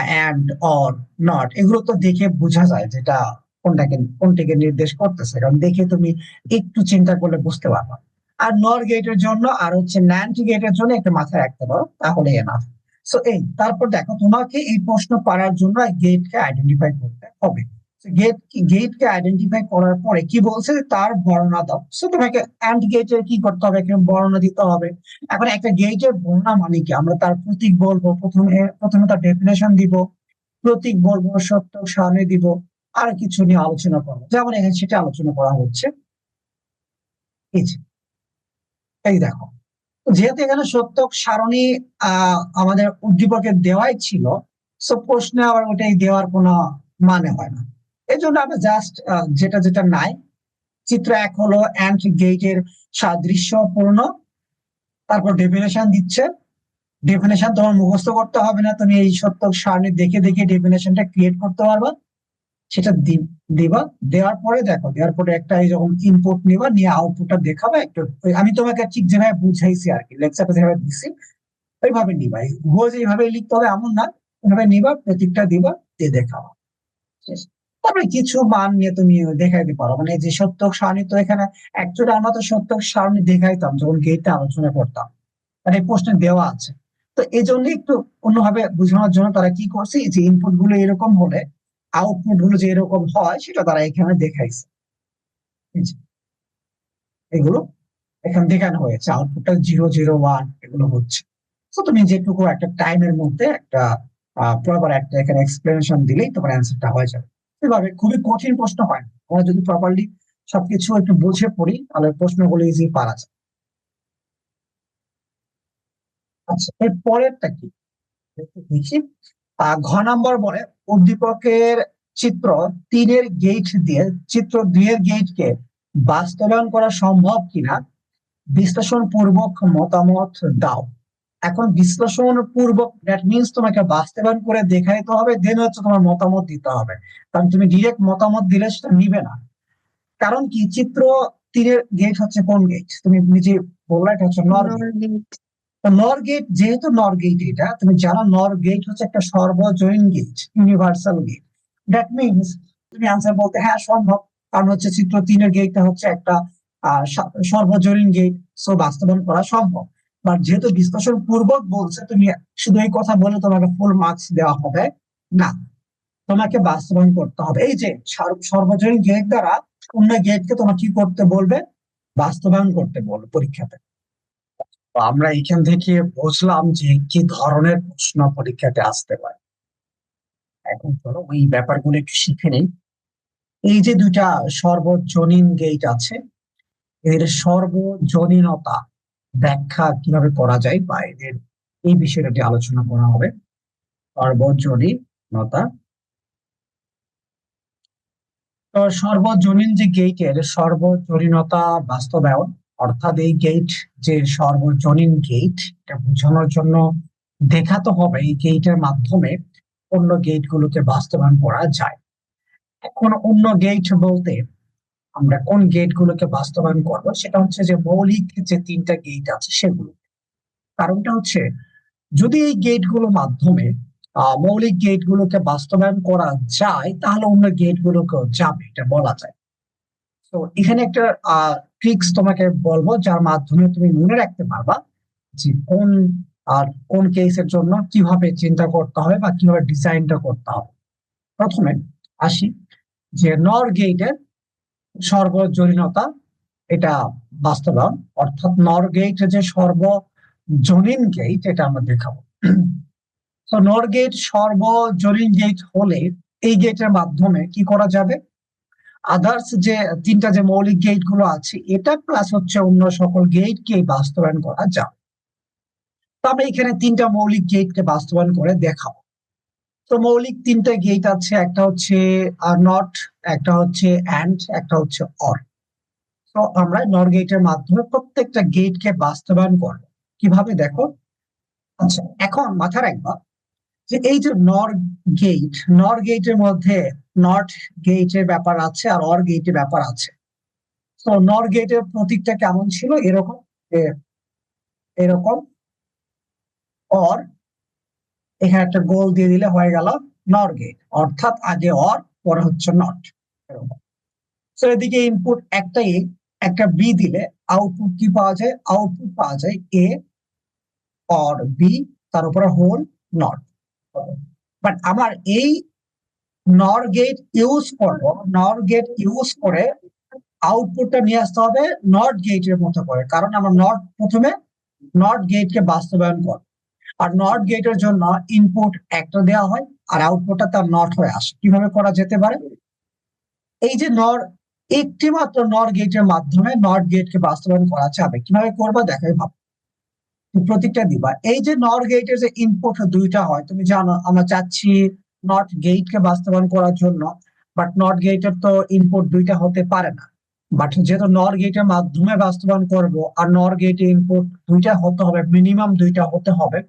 অ্যান্ড অর নট, এগুলো তো দেখে বোঝা যায় যেটা কোনটাকে নির্দেশ করতেছে, কারণ দেখে তুমি একটু চিন্তা করলে বুঝতে পারবা। আর নর গেটের জন্য আর হচ্ছে ন্যান্ড গেটের জন্য একটা মাথায় রাখতে পারো, তাহলে এনাফ। সো এই তারপর দেখো তোমাকে এই প্রশ্ন পারার জন্য গেটকে আইডেন্টিফাই করতে হবে। গেটকে আইডেন্টিফাই করার পরে কি বলছে, তার বর্ণনা দাও। সো তোমাকে অ্যান্ড গেটের কি করতে হবে, এখানে বর্ণনা দিতে হবে। এখন একটা গেটের বর্ণনা মানে কি, আমরা তার প্রতীক বলবো, প্রথমে তার ডেফিনেশন দিব, প্রতীক বলবো, সত্য সারণী দিব, আর কিছু নিয়ে আলোচনা করবো, যেমন এখানে সেটা আলোচনা করা হচ্ছে। এই যে, এই দেখো, যেহেতু এখানে সত্যক সারণী আমাদের উদ্দীপকের দেওয়াই ছিল, সো প্রশ্নে আবার ওটাই দেওয়ার কোনো মানে হয় না। এই জন্য আমরা জাস্ট যেটা যেটা নাই, চিত্র 1 হলো অ্যান্ড গেটের সাদৃশ্যপূর্ণ, তারপর ডেফিনেশন দিচ্ছে। ডেফিনেশন তোমার মুখস্থ করতে হবে না, তুমি এই সত্যক সারণী দেখে দেখে ডেফিনেশনটা ক্রিয়েট করতে পারবা। সেটা দিবা। দেওয়ার পরে একটা এই যখন ইনপুট নিবা, নিয়ে আউটপুটটা দেখাবা একটু। আমি তোমাকে ঠিক যেভাবে বুঝাইছি আর কি, লেকচারটা যেভাবে দিচ্ছি ওইভাবে নিবা। রোজ এইভাবে লিখতে হবে এমন না, ওইভাবে নিবা, প্রতীকটা দিবা, দিয়ে দেখাবা। শেষ। তারপরে কিছু মান নিয়ে তুমি দেখাইতে পারো, মানে যে সত্যক সারণী, তো এখানে অ্যাকচুয়ালি আমরা তো সত্যক সারণী দেখাইতাম যখন গেটটা আলোচনা করতাম, মানে এই প্রশ্নে দেওয়া আছে। তো এই জন্য একটু অন্যভাবে বোঝানোর জন্য তারা কি করছে, এই যে ইনপুট গুলো এরকম হলে আউটপুট গুলো যে এরকম হয় সেটা তারা এখানে দেখাইছে। এই যে এগুলো এখানে দেখানো হয়েছে, আউটপুটটা 0 0 1 এগুলো হচ্ছে। তো তুমি যেটুকু একটা টাইমের মধ্যে একটা প্রপার একটা এখানে এক্সপ্লেনেশন দিলেই তোমার অ্যান্সারটা হয়ে যাবে। এভাবে খুবই কঠিন প্রশ্ন হয় না, আমরা যদি প্রপারলি সবকিছু একটু বুঝে পড়ি তাহলে প্রশ্নগুলো ইজি পারা যায়। আচ্ছা, এর পরেরটা কি দেখি। ঘ নম্বর বলে উদ্দীপকের চিত্র 3-এর গেট দিয়ে চিত্র 2-এর গেটকে বাস্তবায়ন করা সম্ভব কিনা বিশ্লেষণ পূর্বক মতামত দাও। এখন বিশ্লেষণ পূর্বক দ্যাট মিনস তোমাকে বাস্তবায়ন করে দেখাইতে হবে, দেন হচ্ছে তোমার মতামত দিতে হবে। কারণ তুমি ডিরেক্ট মতামত দিলে সেটা নিবে না। কারণ কি, চিত্র 3-এর গেট হচ্ছে কোন গেট তুমি নিজে বললে, এটা হচ্ছে নর নর গেট। গেট। নর গেট, যেহেতু নর গেট, এটা তুমি জানো নর গেট হচ্ছে একটা সর্বজনীন gate, universal gate. That means তুমি আনসার বলতে হ্যাঁ সম্ভব, কারণ হচ্ছে চিত্র 3-এর গেটটা হচ্ছে একটা সর্বজনীন গেট, সো বাস্তবায়ন করা সম্ভব। বাট যেহেতু বিশ্লেষণ পূর্বক বলছে, তুমি শুধু এই কথা বলে তোমাকে ফুল মার্কস দেওয়া হবে না, তোমাকে বাস্তবায়ন করতে হবে। এই যে সর্বজনীন গেট দ্বারা অন্য গেটকে তোমার কি করতে বলবে, বাস্তবায়ন করতে বলবে পরীক্ষাতে। তো আমরা এখান থেকে বুঝলাম যে কি ধরনের প্রশ্ন পরীক্ষাতে আসতে পারে। এখন চলো ওই ব্যাপারগুলো একটু শিখে নেই। এই যে দুইটা সর্বজনীন গেট আছে, এদের সর্বজনীনতা ব্যাখ্যা কিভাবে করা যায় বা এদের এই বিষয়টি আলোচনা করা হবে। সর্বজনীনতা, তো সর্বজনীন যে গেটের সর্বজনীনতা বাস্তবায়ন, অর্থাৎ এই গেট যে সর্বজনীন গেট, এটা বোঝানোর জন্য দেখাতে হবে এই গেটের মাধ্যমে অন্য গেট গুলোকে বাস্তবায়ন করা যায়। এখন অন্য গেট বলতে আমরা কোন গেট গুলোকে বাস্তবায়ন করবো, সেটা হচ্ছে যে মৌলিক যে তিনটা গেট আছে সেগুলো। কারণটা হচ্ছে যদি এই গেট গুলোর মাধ্যমে মৌলিক গেট গুলোকে বাস্তবায়ন করা যায়, তাহলে অন্য গেট গুলোকেও যাবে, এটা বলা যায়। তো এখানে একটা ট্রিক্স তোমাকে বলবো, যার মাধ্যমে তুমি মনে রাখতে পারবা যে কোন কেসের জন্য কিভাবে চিন্তা করতে হবে বা কিভাবে ডিজাইনটা করতে হবে। প্রথমে আসি যে নর গেটের সর্বজনীনতা, এটা বাস্তবায়ন, অর্থাৎ নর গেট যে সর্বজনীন গেট, এটা আমরা দেখাবো। তো নর গেট সর্বজনীন গেট হলে এই গেটের মাধ্যমে কি করা যাবে, আদার্স যে তিনটা যে মৌলিক গেট গুলো আছে এটা প্লাস হচ্ছে অন্য সকল গেট কে বাস্তবায়ন করা যায়। তো আমরা এখানে তিনটা মৌলিক গেট কে বাস্তবায়ন করে দেখাবো। তো মৌলিক তিনটা গেট আছে, একটা হচ্ছে নট, একটা হচ্ছে অ্যান্ড, একটা হচ্ছে অর। তো আমরা নর গেটের মাধ্যমে প্রত্যেকটা গেট কে বাস্তবায়ন করবো। কিভাবে দেখো। আচ্ছা, এখন মাথা রাখবা যে এই যে নর গেটের মধ্যে নট গেটের ব্যাপার আছে আর অর গেটের ব্যাপার আছে। তো নর গেটের প্রতীকটা কেমন ছিল, এরকম এরকম অর, এখানে একটা গোল দিয়ে দিলে হয়ে গেল নর গেট, অর্থাৎ আগে অর পরে হচ্ছে নট, এরকম। তো এদিকে ইনপুট একটাই, একটা বি দিলে আউটপুট কি পাওয়া যায়, আউটপুট পাওয়া যায় এ অর বি, তার উপরে হোল নট। বাট আমার এই নর গেট ইউজ করবো, নর গেট ইউজ করে আউটপুটটা নিয়ে আসতে হবে নট গেটের মতো করে, কারণ আমরা প্রথমে নট গেটকে বাস্তবায়ন করব। আর নট গেটের জন্য ইনপুট একটা দেওয়া হয় আর আউটপুটটা তার নট হয়ে আসে। কিভাবে করা যেতে পারে, এই যে একটি মাত্র নট গেটের মাধ্যমে নট গেটকে বাস্তবায়ন করা যাবে। কিভাবে করবো দেখাই ভাব, প্রতীকটা দিবা। এই যে নট গেটের যে ইনপুট দুইটা হয়, তুমি জানো আমরা চাচ্ছি নট গেটকে বাস্তবায়ন করার জন্য, বাট নট গেটের তো ইনপুট দুইটা হতে পারে না। বাট যেহেতু নর গেটের মাধ্যমে বাস্তবায়ন করব আর নর গেটে ইনপুট দুইটা হতে হবে, মিনিমাম দুইটা হতে হবে,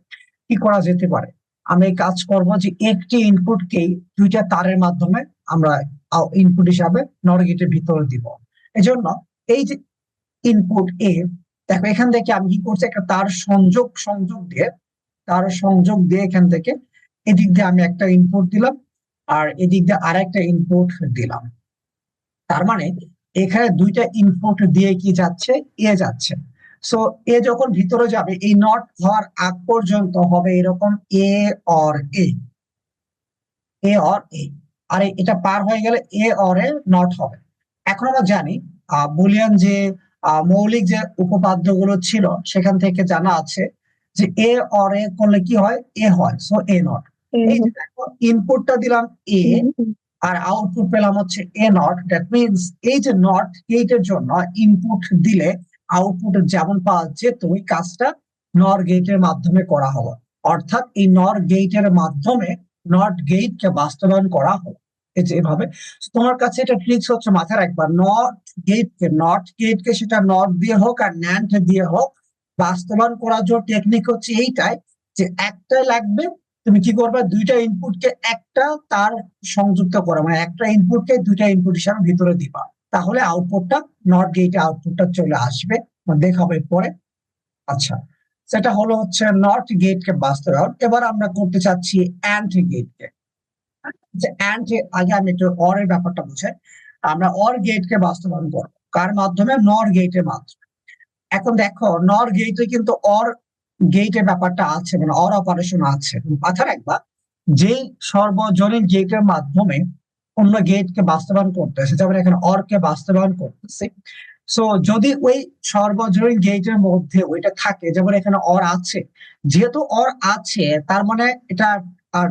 কি করা যেতে পারে, আমি এই কাজ করব যে একটি ইনপুটকেই দুইটা তারের মাধ্যমে আমরা ইনপুট হিসাবে নর গেটের ভিতরে দিব। এজন্য এই যে ইনপুট এ, দেখো এখান থেকে আমি কি করছি, একটা তার সংযোগ দিয়ে এখান থেকে এদিক দিয়ে আমি একটা ইনপুট দিলাম আর এদিক দিয়ে আরেকটা ইনপুট দিলাম। তার মানে এখানে দুইটা ইনপুট দিয়ে কি যাচ্ছে, এ যাচ্ছে। সো এ যখন ভিতরে যাবে, এই নট হওয়ার আগ পর্যন্ত হবে এরকম a or a, a or a, আর এটা পার হয়ে গেলে এ অর এ নট হবে। এখন আমরা জানি বুলিয়ান যে মৌলিক যে উপপাদ্য গুলো ছিল সেখান থেকে জানা আছে যে এ অর এ করলে কি হয়, এ হয়, সো এ নট। এই যে দেখো ইনপুটটা দিলাম এ আর আউটপুট পেলাম হচ্ছে এ নট, দ্যাট মিনস এই যে নট গেটের জন্য ইনপুট দিলে আউটপুট যেমন পাওয়া যেত, ওই কাজটা নর গেটের মাধ্যমে করা হলো। অর্থাৎ এই নর গেটের মাধ্যমে নট গেটকে বাস্তবায়ন করা হলো। এই যে এভাবে তোমার কাছে এটা ট্রিক্স হচ্ছে মাথায় রাখবা, নট গেটকে সেটা নট দিয়ে হোক আর ন্যান্ড দিয়ে হোক বাস্তবায়ন করার জন্য টেকনিক হচ্ছে এইটাই যে একটা লাগবে, তুমি কি করবে, দুইটা ইনপুটকে একটা তার সংযুক্ত করা, মানে একটা ইনপুটকে দুইটা ইনপুট হিসাবে ভিতরে দিবা, তাহলে আউটপুটটা নট গেটে আউটপুটটা চলে আসবে, দেখাবে পরে। আচ্ছা, সেটা হলো হচ্ছে নট গেটকে বাস্তবায়ন। এবার আমরা করতে চাচ্ছি অ্যান্ড গেটকে। অ্যান্ড আগে আমি একটু অর এর ব্যাপারটা বুঝাই। আমরা অর গেটকে বাস্তবায়ন করবো কার মাধ্যমে, নর গেটের মাধ্যমে। এখন দেখো নর গেটে কিন্তু অর গেটের ব্যাপারটা আছে, মানে অর অপারেশন আছে। মাথা রাখবা যেই সর্বজনীন গেটের মাধ্যমে অন্য গেটকে বাস্তবায়ন করতেছে, যেমন এখানে অর কে বাস্তবায়ন করতেছে, সো যদি ওই সর্বজনীন গেটের মধ্যে ওইটা থাকে, যেমন এখানে অর আছে, যেহেতু অর আছে তার মানে এটা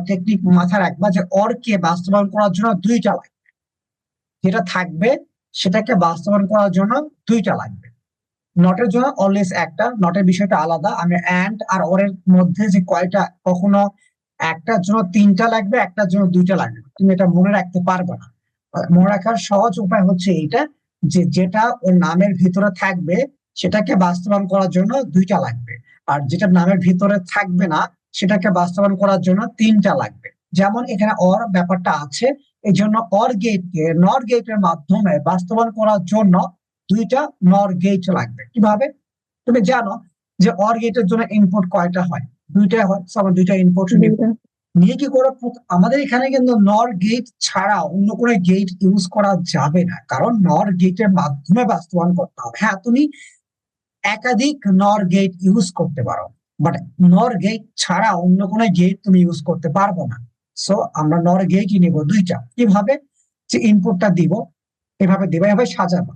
টেকনিক মাথায় রাখবা যে অর কে বাস্তবায়ন করার জন্য দুইটা লাগবে, যেটা থাকবে সেটাকে বাস্তবায়ন করার জন্য দুইটা লাগবে। নটের জন্য অলওয়েজ একটা, নটের বিষয়টা আলাদা। আমি অ্যান্ড আর অর এর মধ্যে যে কয়টা, কখনো একটার জন্য তিনটা লাগবে, একটার জন্য দুইটা লাগবে, তুমি এটা মনে রাখতে পারবে না। মনে রাখার সহজ উপায় হচ্ছে এইটা, যে যেটা ওর নামের ভিতরে থাকবে সেটাকে বাস্তবায়ন করার জন্য দুইটা লাগবে, আর যেটা নামের ভিতরে থাকবে না সেটাকে বাস্তবায়ন করার জন্য তিনটা লাগবে। যেমন এখানে অর ব্যাপারটা আছে, এই জন্য অর গেটকে নর গেটের মাধ্যমে বাস্তবায়ন করার জন্য দুইটা নর গেট লাগবে। কিভাবে? তুমি জানো যে অর গেটের জন্য ইনপুট কয়টা হয়? দুইটা হয়। So আমরা দুইটা ইনপুট নিব, দুইটা। নিয়ে কি করে আমাদের এখানে কিন্তু নর গেট ছাড়া অন্য কোনো গেট ইউজ করা যাবে না, কারণ নর গেটের মাধ্যমে বাস্তবায়ন করতে হবে। হ্যাঁ, তুমি একাধিক নর গেট ইউজ করতে পারো, বাট নর গেট ছাড়া অন্য কোনো গেট তুমি ইউজ করতে পারবো না। সো আমরা নর গেটই নিব দুইটা। কিভাবে? যে ইনপুটটা দিব, এভাবে দিবা, এভাবে সাজাবো।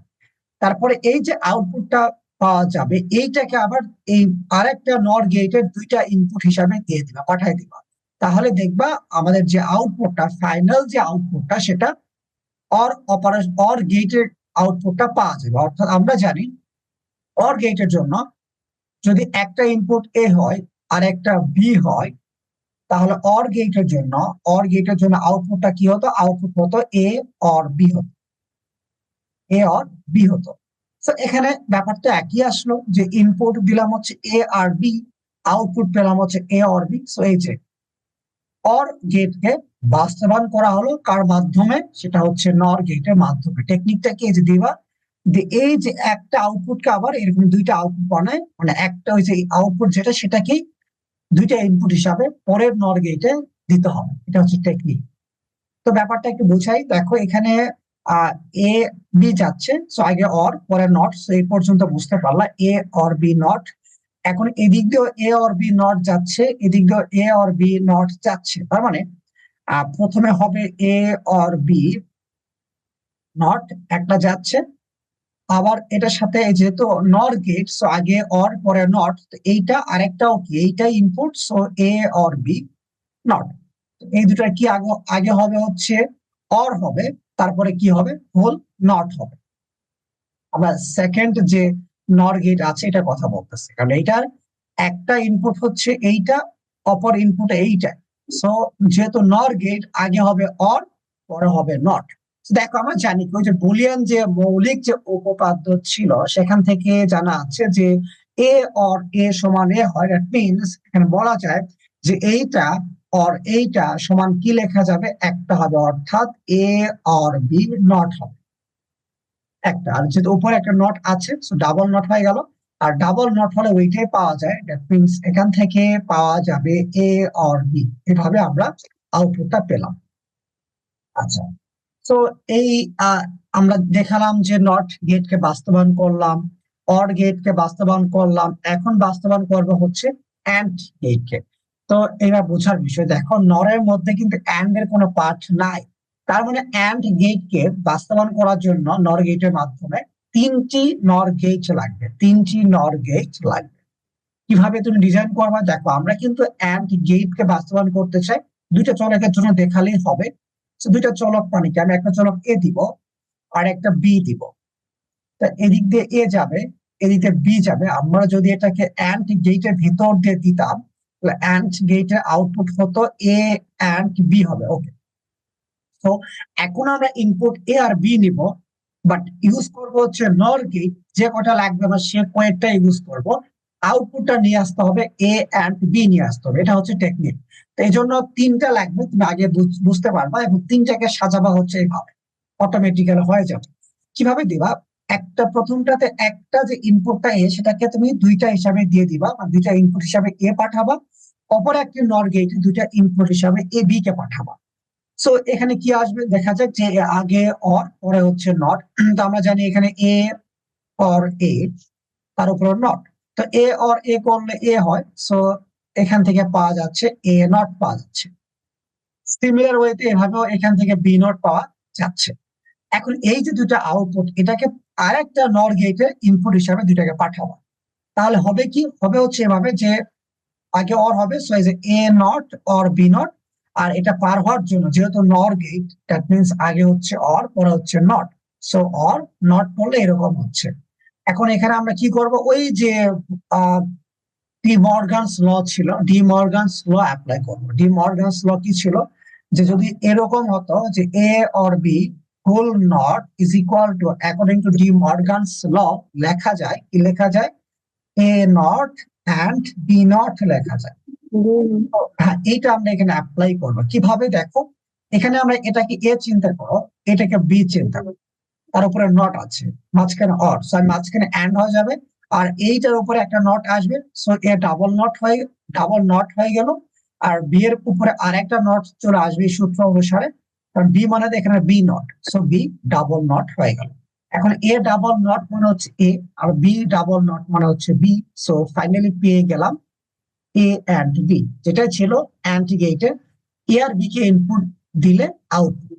তারপরে এই যে আউটপুটটা পাওয়া যাবে এইটাকে আবার এই আরেকটা নর গেটের দুইটা ইনপুট হিসাবে দিয়ে দিবা, পাঠাই দিবা। তাহলে দেখবা আমাদের যে আউটপুটটা, ফাইনাল যে আউটপুটটা, সেটা অর অপারেশন, অর গেটের আউটপুটটা পাওয়া যাবে। অর্থাৎ আমরা জানি অর গেটের জন্য যদি একটা ইনপুট এ হয় আর একটা বি হয়, তাহলে অর গেটের জন্য আউটপুটটা কি হতো? আউটপুট হতো এ অর বি হতো, এ অর বি হতো। তো এখানে ব্যাপারটা একই আসলো, যে ইনপুট দিলাম হচ্ছে এ আর বি, আউটপুট পেলাম হচ্ছে এ অর বি। সো এই যে অর গেটকে বাস্তবায়ন করা হলো কার মাধ্যমে? সেটা হচ্ছে নর গেটের মাধ্যমে। টেকনিকটা কি? এই যে দিবা, এই যে একটা আউটপুটকে আবার এরকম দুইটা আউটপুট বানায়, মানে একটা ওই যে আউটপুট যেটা সেটাকেই দুইটা ইনপুট হিসাবে পরের নর গেটে দিতে হবে। এটা হচ্ছে টেকনিক। তো ব্যাপারটা একটু বুঝাই। দেখো এখানে আহ এ বি যাচ্ছে, সো আগে অর পরে নট, সো এই পর্যন্ত বুঝতে পারলা এ অর বি নট। এখন এদিক দিয়েও এ অর বি নট যাচ্ছে, এদিক দিয়েও এ অর বি নট যাচ্ছে। তার মানে প্রথমে হবে এ অর বি নট, একটা যাচ্ছে। আবার এটার সাথে যেহেতু নর গেট, সো আগে অর পরে নট, এইটা আরেকটাও কি, এইটাই input, so A or B not. এই দুটার কি আগে আগে হবে হচ্ছে অর হবে, তারপরে কি হবে? হোল নট হবে। আমরা সেকেন্ড যে নর গেট আছে এটা কথা বলতেছি, কারণ এইটার একটা ইনপুট হচ্ছে এইটা, অপর ইনপুট এইটা। সো যেহেতু নর গেট, আগে হবে অর পরে হবে নট। দেখো আমরা জানি ওই যে বুলিয়ান যে মৌলিক যে উপপাদ্য ছিল সেখান থেকে জানা আছে যে এ অর এ সমান এ হয়। দ্যাট মিনস এখানে বলা যায় যে এইটা অর এইটা সমান কি লেখা যাবে? একটা হবে, অর্থাৎ এ অর বি নট হবে একটা। আর যেহেতু উপরে একটা নট আছে, সো ডাবল নট হয়ে গেল। আর ডাবল নট হলে ওইটাই পাওয়া যায়, দ্যাট মিনস এখান থেকে পাওয়া যাবে এ অর বি। এভাবে আমরা আউটপুটটা পেলাম। আচ্ছা, তো এই আমরা দেখালাম যে নট গেটকে বাস্তবায়ন করলাম, অর গেটকে বাস্তবায়ন করলাম, এখন বাস্তবায়ন করবো হচ্ছে অ্যান্ড গেটকে। তো এবার বোঝার বিষয়, দেখো নরের মধ্যে কিন্তু অ্যান্ড এর কোনো পার্ট নাই। তার মানে অ্যান্ড গেটকে বাস্তবায়ন করার জন্য নর গেটের মাধ্যমে তিনটি নর গেট লাগবে, তিনটি নর গেট লাগবে। কিভাবে তুমি ডিজাইন করবা? দেখো আমরা কিন্তু অ্যান্ড গেটকে বাস্তবায়ন করতে চাই, দুইটা চলকের জন্য দেখালেই হবে। তো দুইটা চলক মানে কি? আমি একটা চলক এ দিব আর একটা বি দিব। তা এদিক দিয়ে এ যাবে, এদিক দিয়ে বি যাবে। আমরা যদি এটাকে অ্যান্ড গেটের ভিতর দিয়ে দিতাম, তাহলে অ্যান্ড গেটের আউটপুট হতো এ অ্যান্ড বি হবে। ওকে, তো এখন আমরা ইনপুট এ আর বি নিব, বাট ইউজ করব হচ্ছে নর গেট। যে কটা লাগবে আমরা সে কয়েকটা ইউজ করব। আউটপুটটা নিয়ে আসতে হবে এ অ্যান্ড বি নিয়ে আসতে হবে। এটা হচ্ছে টেকনিক। তো এই জন্য তিনটা লাগবে, তুমি আগে বুঝতে পারবা, এবং তিনটাকে সাজাবা হচ্ছে এইভাবে, অটোমেটিক্যালি হয়ে যাবে। কিভাবে দিবা? একটা প্রথমটাতে একটা যে ইনপুটটা এ, সেটাকে তুমি দুইটা হিসাবে দিয়ে দিবা, বা দুইটা ইনপুট হিসাবে এ পাঠাবা। অপর একটি নর গেটে দুইটা ইনপুট হিসাবে এ বি কে পাঠাবা। সো এখানে কি আসবে দেখা যাক, যে আগে অর পরে হচ্ছে নট। তো আমরা জানি এখানে এ অর এ, তার উপরে নট। তো এ অর এ করলে এ হয়, সো এখান থেকে পাওয়া যাচ্ছে এ নট পাওয়া যাচ্ছে। সিমিলার ওয়েতে এভাবেও এখান থেকে বি নট পাওয়া যাচ্ছে। এখন এই যে দুইটা আউটপুট, এটাকে আরেকটা নর গেটের ইনপুট হিসাবে দুইটাকে পাঠাবো। তাহলে হবে কি হবে, হচ্ছে এভাবে যে আগে অর হবে, সো এই যে এ নট অর বি নট, আর এটা পার হওয়ার জন্য যেহেতু নর গেট, দ্যাট মিনস আগে হচ্ছে অর পরে হচ্ছে নট, সো অর নট করলে এরকম হচ্ছে। এখন এখানে আমরা কি করব, ওই যে ডি মর্গানস ল ছিল, ডি মর্গানস ল অ্যাপ্লাই করবো। ডি মর্গানস ল কি ছিল, যে যদি এরকম হতো যে A or B whole not is equal to, according to De Morgan's law লেখা যায়, কি লেখা যায়, A not and B not লেখা যায়। তো হ্যাঁ, এইটা আমরা এখানে অ্যাপ্লাই করবো কিভাবে, দেখো এখানে আমরা এটাকে এ চিন্তা করো, এটাকে বি চিন্তা করো, তার উপরে নট আছে, মাঝখানে অর, সো মাঝখানে অ্যান্ড হয়ে যাবে, আর এইটার উপরে একটা নট আসবে, সো এ ডাবল নট হয়ে গেল, আর বি এর উপরে আর একটা নট চলে আসবে এই সূত্র অনুসারে, কারণ বি মানে তো এখানে B not, so B double not হয়ে গেল। এখন এ ডাবল নট মানে হচ্ছে এ, আর বি ডাবল নট মানে হচ্ছে বি, সো ফাইনালি পেয়ে গেলাম এ অ্যান্ড বি, যেটা ছিল অ্যান্ড গেটে এ আর বি কে ইনপুট দিলে আউটপুট।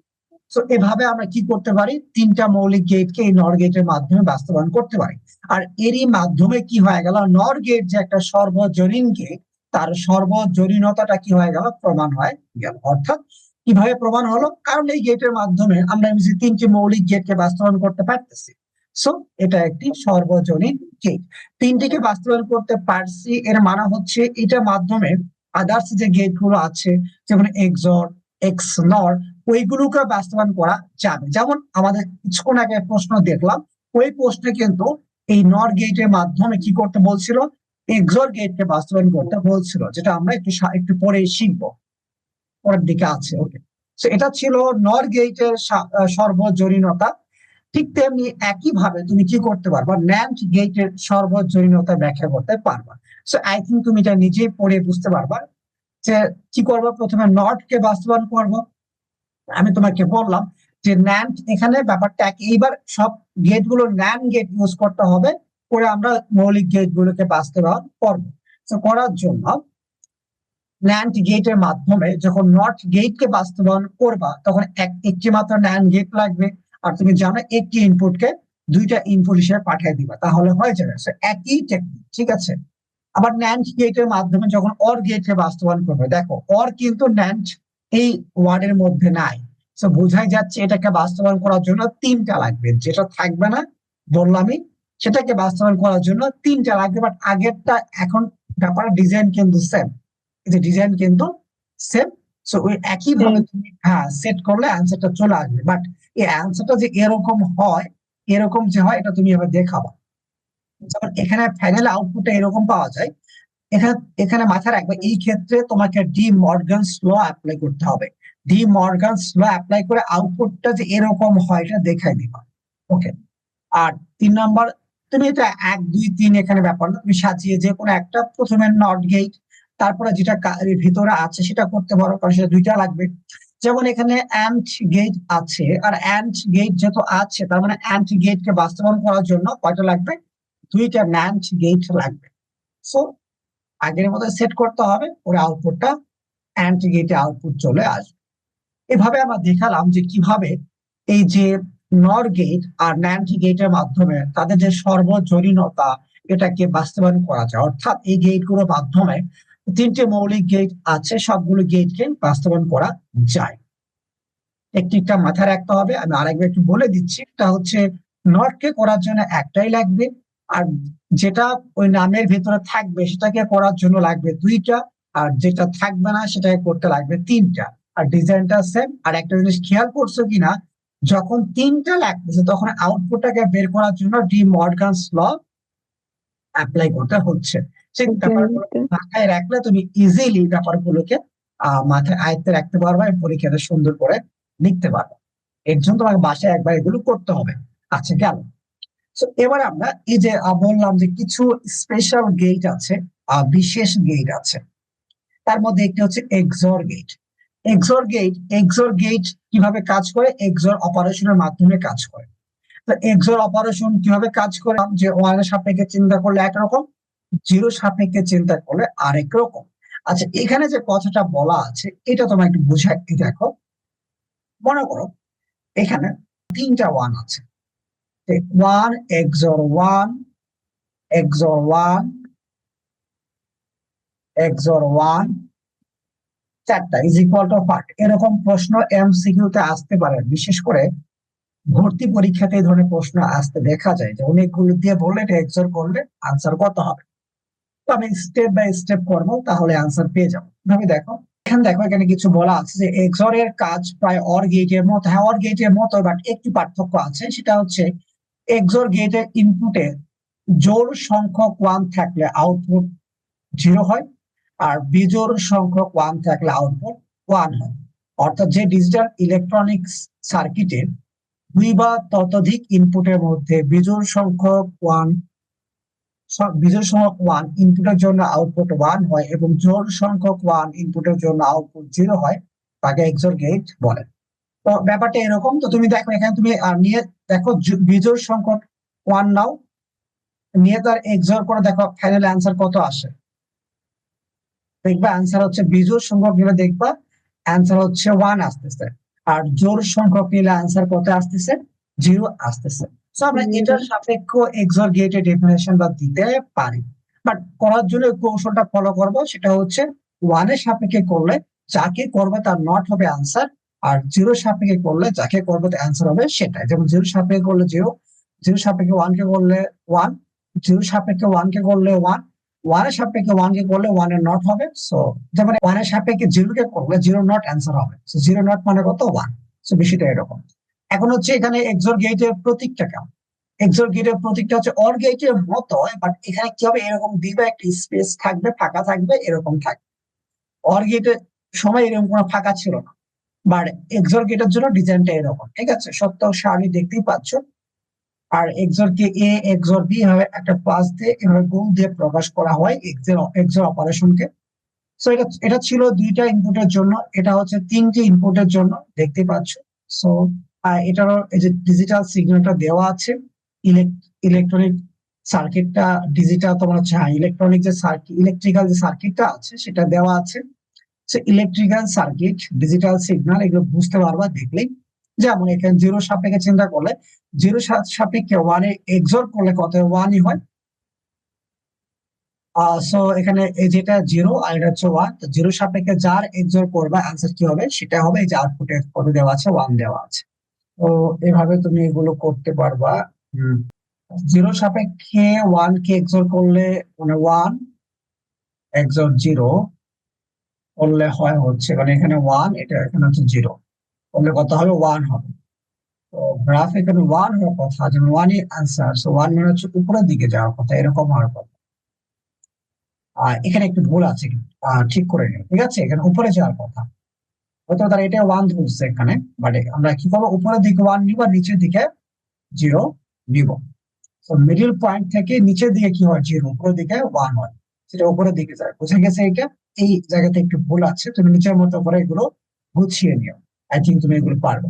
তো এভাবে আমরা কি করতে পারি, তিনটা মৌলিক গেটকে এই নর গেটের মাধ্যমে বাস্তবায়ন করতে পারি। আর এরই মাধ্যমে কি হয়ে গেল, নর গেট যে একটা সর্বজনীন গেট, তার সর্বজনীনতাটা কি হয়ে গেল, প্রমাণ হয়ে গেল। অর্থাৎ কিভাবে প্রমাণ হলো, কারণ এই গেটের মাধ্যমে আমরা যে তিনটি মৌলিক গেটকে বাস্তবায়ন করতে পারতেছি, সো এটা একটি সর্বজনীন গেট। তিনটিকে বাস্তবায়ন করতে পারছি, এর মানে হচ্ছে এটার মাধ্যমে আদার্স যে গেট গুলো আছে, যেমন এক্সর, এক্স নর, ওইগুলোকে বাস্তবায়ন করা যাবে। যেমন আমাদের কিছুক্ষণ আগে প্রশ্ন দেখলাম, ওই প্রশ্নে কিন্তু এই নর গেটের মাধ্যমে কি করতে বলছিল, এক্সর গেটকে বাস্তবায়ন করতে বলছিল, যেটা আমরা একটু পরে শিখবো, পরের দিকে আছে। ওকে, তো এটা ছিল নর গেটের সর্বজনীনতা। ঠিক তেমনি একই ভাবে তুমি কি করতে পারবা, ন্যান্ড গেটের সর্বজনীনতা ব্যাখ্যা করতে পারবা। সো আই থিঙ্ক তুমি এটা নিজেই পড়ে বুঝতে পারবা যে কি করবো, প্রথমে নট কে বাস্তবায়ন করবো। আমি তোমাকে বললাম যে ন্যান্ড, এখানে ব্যাপারটা একই, এইবার সব গেট গুলো ন্যান্ড গেট ইউজ করতে হবে, করে আমরা মৌলিক গেট গুলোকে বাস্তবায়ন করবো। তো করার জন্য ন্যান্ড গেটের মাধ্যমে যখন নট গেট কে বাস্তবায়ন করবা, তখন একটি মাত্র ন্যান্ড গেট লাগবে, আর তুমি জানো একটি ইনপুটকে দুইটা ইনপুট হিসেবে পাঠিয়ে দিবা, তাহলে হয়ে যাবে। একই টেকনিক, ঠিক আছে। আবার ন্যান্ড গেটের মাধ্যমে যখন অর গেটকে বাস্তবায়ন করবে, দেখো অর কিন্তু ন্যান্ড এই ওয়ার্ডের মধ্যে নাই, তো বোঝাই যাচ্ছে এটাকে বাস্তবায়ন করার জন্য তিনটা লাগবে, যেটা থাকবে না বললামই, সেটাকে বাস্তবায়ন করার জন্য তিনটা লাগবে। বাট আগেরটা, এখন ব্যাপার ডিজাইন কিন্তু সেম, যে ডিজাইন কিন্তু সেম, সো ওই একই ভাবে তুমি হ্যাঁ সেট করলে অ্যান্সারটা চলে আসবে। বাট এই অ্যান্সারটা যে এরকম হয়, এরকম যে হয়, এটা তুমি এবার দেখাবা। যেমন এখানে ফাইনাল আউটপুটটা এরকম পাওয়া যায়, এখানে এখানে মাথায় রাখবে, এই ক্ষেত্রে তোমাকে ডি মর্গানস ল অ্যাপ্লাই করতে হবে। ডি মর্গানস ল অ্যাপ্লাই করে আউটপুটটা যে এরকম হয় এটা দেখাই দিবা। ওকে, আর 3 নম্বর, তুমি এটা 1 2 3 এখানে ব্যাপার না, তুমি সাজিয়ে যে কোনো একটা, প্রথমে নট গেট, তারপরে যেটা ভিতরে আছে সেটা করতে পারো, কারণ সেটা দুইটা লাগবে। যেমন এখানে অ্যান্ড গেট আছে, আর অ্যান্ড গেট যেহেতু আছে, তার মানে অ্যান্ড গেট কে বাস্তবায়ন করার জন্য কয়টা লাগবে, দুইটা ন্যান্ড গেট লাগবে। সো আগের মতো সেট করতে হবে, ওর আউটপুটটা অ্যান্ড গেটে আউটপুট চলে আসবে। এভাবে আমরা দেখালাম যে কিভাবে এই যে নর গেট আর ন্যান্ড গেটের মাধ্যমে তাদের যে সর্বজনীনতা, এটাকে বাস্তবায়ন করা যায়। অর্থাৎ এই গেটগুলোর মাধ্যমে তিনটে মৌলিক গেট আছে, সবগুলো গেটকে বাস্তবায়ন করা যায়। টেকনিকটা মাথায় রাখতে হবে, আমি আরেকবার একটু বলে দিচ্ছি। এটা হচ্ছে নট কে করার জন্য একটাই লাগবে, আর যেটা ওই নামের ভিতরে থাকবে সেটাকে করার জন্য লাগবে দুইটা, আর যেটা থাকবে না সেটাকে করতে লাগবে তিনটা। আর ডিজাইনটা সেম। আর একটা জিনিস খেয়াল করছো কিনা, যখন তিনটা লাগতেছে তখন আউটপুটটাকে বের করার জন্য ডি মর্গানস ল অ্যাপ্লাই করতে হচ্ছে। সেই ব্যাপারগুলো মাথায় রাখলে তুমি ইজিলি ব্যাপারগুলোকে মাথায় আয়ত্তে রাখতে পারবে, পরীক্ষাতে সুন্দর করে লিখতে পারবে। এর জন্য তোমাকে বাসায় একবার এগুলো করতে হবে। আচ্ছা, গেল। এবার আমরা এই যে বললাম যে কিছু স্পেশাল গেট আছে, বিশেষ গেট আছে, তার মধ্যে একটি হচ্ছে এক্সর গেট। এক্সর গেট কিভাবে কাজ করে, এক্সর অপারেশনের মাধ্যমে কাজ করে। তো এক্সর অপারেশন কিভাবে কাজ করে, যে ওয়ানের সাপেক্ষে চিন্তা করলে একরকম, জিরো সাপেক্ষে চিন্তা করলে আরেক রকম। আচ্ছা, এখানে যে কথাটা বলা আছে এটা তোমার একটু বুঝাই দেখো। মনে করো এখানে তিনটা ওয়ান আছে, one XOR one, XOR one, XOR one, চারটা ইজ ইকুয়াল টু পার্ট। এরকম প্রশ্ন এমসিকিউ তে আসতে পারে, বিশেষ করে ভর্তি পরীক্ষাতে এই ধরনের প্রশ্ন আসতে দেখা যায়, যে অনেকগুলো দিয়ে বললে এটা এক্সর করলে আনসার কত হবে। তো আমি স্টেপ বাই স্টেপ করবো, তাহলে আনসার পেয়ে যাবো। ভাবে দেখো, দেখো এখানে কিছু বলা আছে যে এক্সর এর কাজ প্রায় অর গেটের মতো। হ্যাঁ, অর গেটের মতো, বাট একটি পার্থক্য আছে, সেটা হচ্ছে এক্সর গেটের ইনপুটে জোড় সংখ্যক ওয়ান থাকলে আউটপুট 0 হয়, আর বিজোড় সংখ্যক ওয়ান থাকলে আউটপুট 1 হয়। অর্থাৎ যে ডিজিটাল ইলেকট্রনিক্স সার্কিটের দুই বা ততোধিক ইনপুটের মধ্যে বিজোড় সংখ্যক ওয়ান ইনপুটের জন্য আউটপুট 1 হয় এবং জোড় সংখ্যক ওয়ান ইনপুটের জন্য আউটপুট 0 হয়, তাকে এক্সর গেট বলে। তো ব্যাপারটা এরকম। তো তুমি দেখো এখানে তুমি নিয়ে দেখো বিজোড় সংখ্যক ওয়ান নাও, নিয়ে তার এক্সর করে দেখো ফাইনাল অ্যান্সার কত আসে। দেখবা অ্যান্সার হচ্ছে বিজোড় সংখ্যক নিলে দেখবা অ্যান্সার হচ্ছে 1 আসতেছে, আর জোড় সংখ্যক নিলে অ্যান্সার কত আসতেছে? 0 আসতেছে। সো আমরা এটার সাপেক্ষ এক্সর গেটের ডেফিনেশন বা দিতে পারি, বাট করার জন্য কৌশলটা ফলো করব, সেটা হচ্ছে 1 এর সাপেক্ষে করলে যাকে করবে তার নট হবে অ্যান্সার, আর 0 সাপেক্ষে করলে যাকে করবে তার অ্যান্সার হবে সেটাই। যেমন 0 সাপেক্ষে করলে 0, 0 সাপেক্ষে 1 কে করলে 1, 0 সাপেক্ষে 1 কে করলে 1, 1 এর সাপেক্ষে 1 কে করলে 1 এর নট হবে। সো যেমন 1 এর সাপেক্ষে 0 কে করলে 0 নট অ্যান্সার হবে। সো 0 নট মানে কত? 1। সো বিষয়টা এরকম। এখন হচ্ছে এখানে এক্সর গেটের প্রতীকটা কেমন? এক্সর গেটের প্রতীকটা হচ্ছে অর গেটের মতো, বাট এখানে কি হবে, এরকম দিবে, একটা স্পেস থাকবে, ফাঁকা থাকবে, এরকম থাকবে। অর গেটের সময় এরকম কোনো ফাঁকা ছিল না, বাট এক্সর গেটের জন্য ডিজাইনটা এরকম, ঠিক আছে? সত্য সারণী দেখতেই পাচ্ছ। আর এক্সর কে এ এক্সর বি এভাবে একটা প্লাস দিয়ে এভাবে গুণ দিয়ে প্রকাশ করা হয় এক্সর অপারেশনকে। সো এটা ছিল দুইটা ইনপুটের জন্য, এটা হচ্ছে তিনটি ইনপুটের জন্য, দেখতে পাচ্ছ। সো এটারও এই যে ডিজিটাল সিগন্যালটা দেওয়া আছে, ইলেকট্রনিক সার্কিটটা ডিজিটাল, তোমার হচ্ছে ইলেকট্রনিক যে সার্কিট, ইলেকট্রিক্যাল যে সার্কিটটা আছে সেটা দেওয়া আছে। So electrical circuit, digital signal, এগুলো বুঝতে পারবা দেখলেই। যেমন এখানে 0 সাপেক্ষে চিন্তা করলে, 0 সাপেক্ষে 1 এ এক্সর করলে কত? 1ই হয়। সো এখানে এই যেটা 0 আর এটা হচ্ছে 1, তো 0 সাপেক্ষে যার এক্সর করবা অ্যান্সার কি হবে? সেটা হবে এই যে আউটপুটে কত দেওয়া আছে? 1 দেওয়া আছে। তো এভাবে তুমি এগুলো করতে পারবা। 0 সাপেক্ষে 1 কে এক্সর করলে মানে 1 এক্সর 0 করলে হয় হচ্ছে, মানে এখানে 1, এটা এখানে হচ্ছে 0, করলে কত হবে? 1 হবে। তো গ্রাফ এখানে 1 হওয়ার কথা, যেমন 1ই অ্যান্সার, সো 1 মানে হচ্ছে উপরের দিকে যাওয়ার কথা, এরকম হওয়ার কথা। এখানে একটু ভুল আছে, ঠিক করে নিও, ঠিক আছে? এখানে উপরে যাওয়ার কথা, হয়তো তারা এটা 1 ধরছে এখানে, বাট আমরা কি করবো? উপরের দিকে 1 নিব আর নিচের দিকে 0 নিব। তো মিডল পয়েন্ট থেকে নিচের দিকে কি হয়? 0, উপরের দিকে 1 হয়, সেটা উপরের দিকে যায়। বুঝে গেছে এটা? এই জায়গাতে একটু ভুল আছে, তুমি নিচের মতো করে এগুলো গুছিয়ে নিও। আই থিঙ্ক তুমি এগুলো পারবে।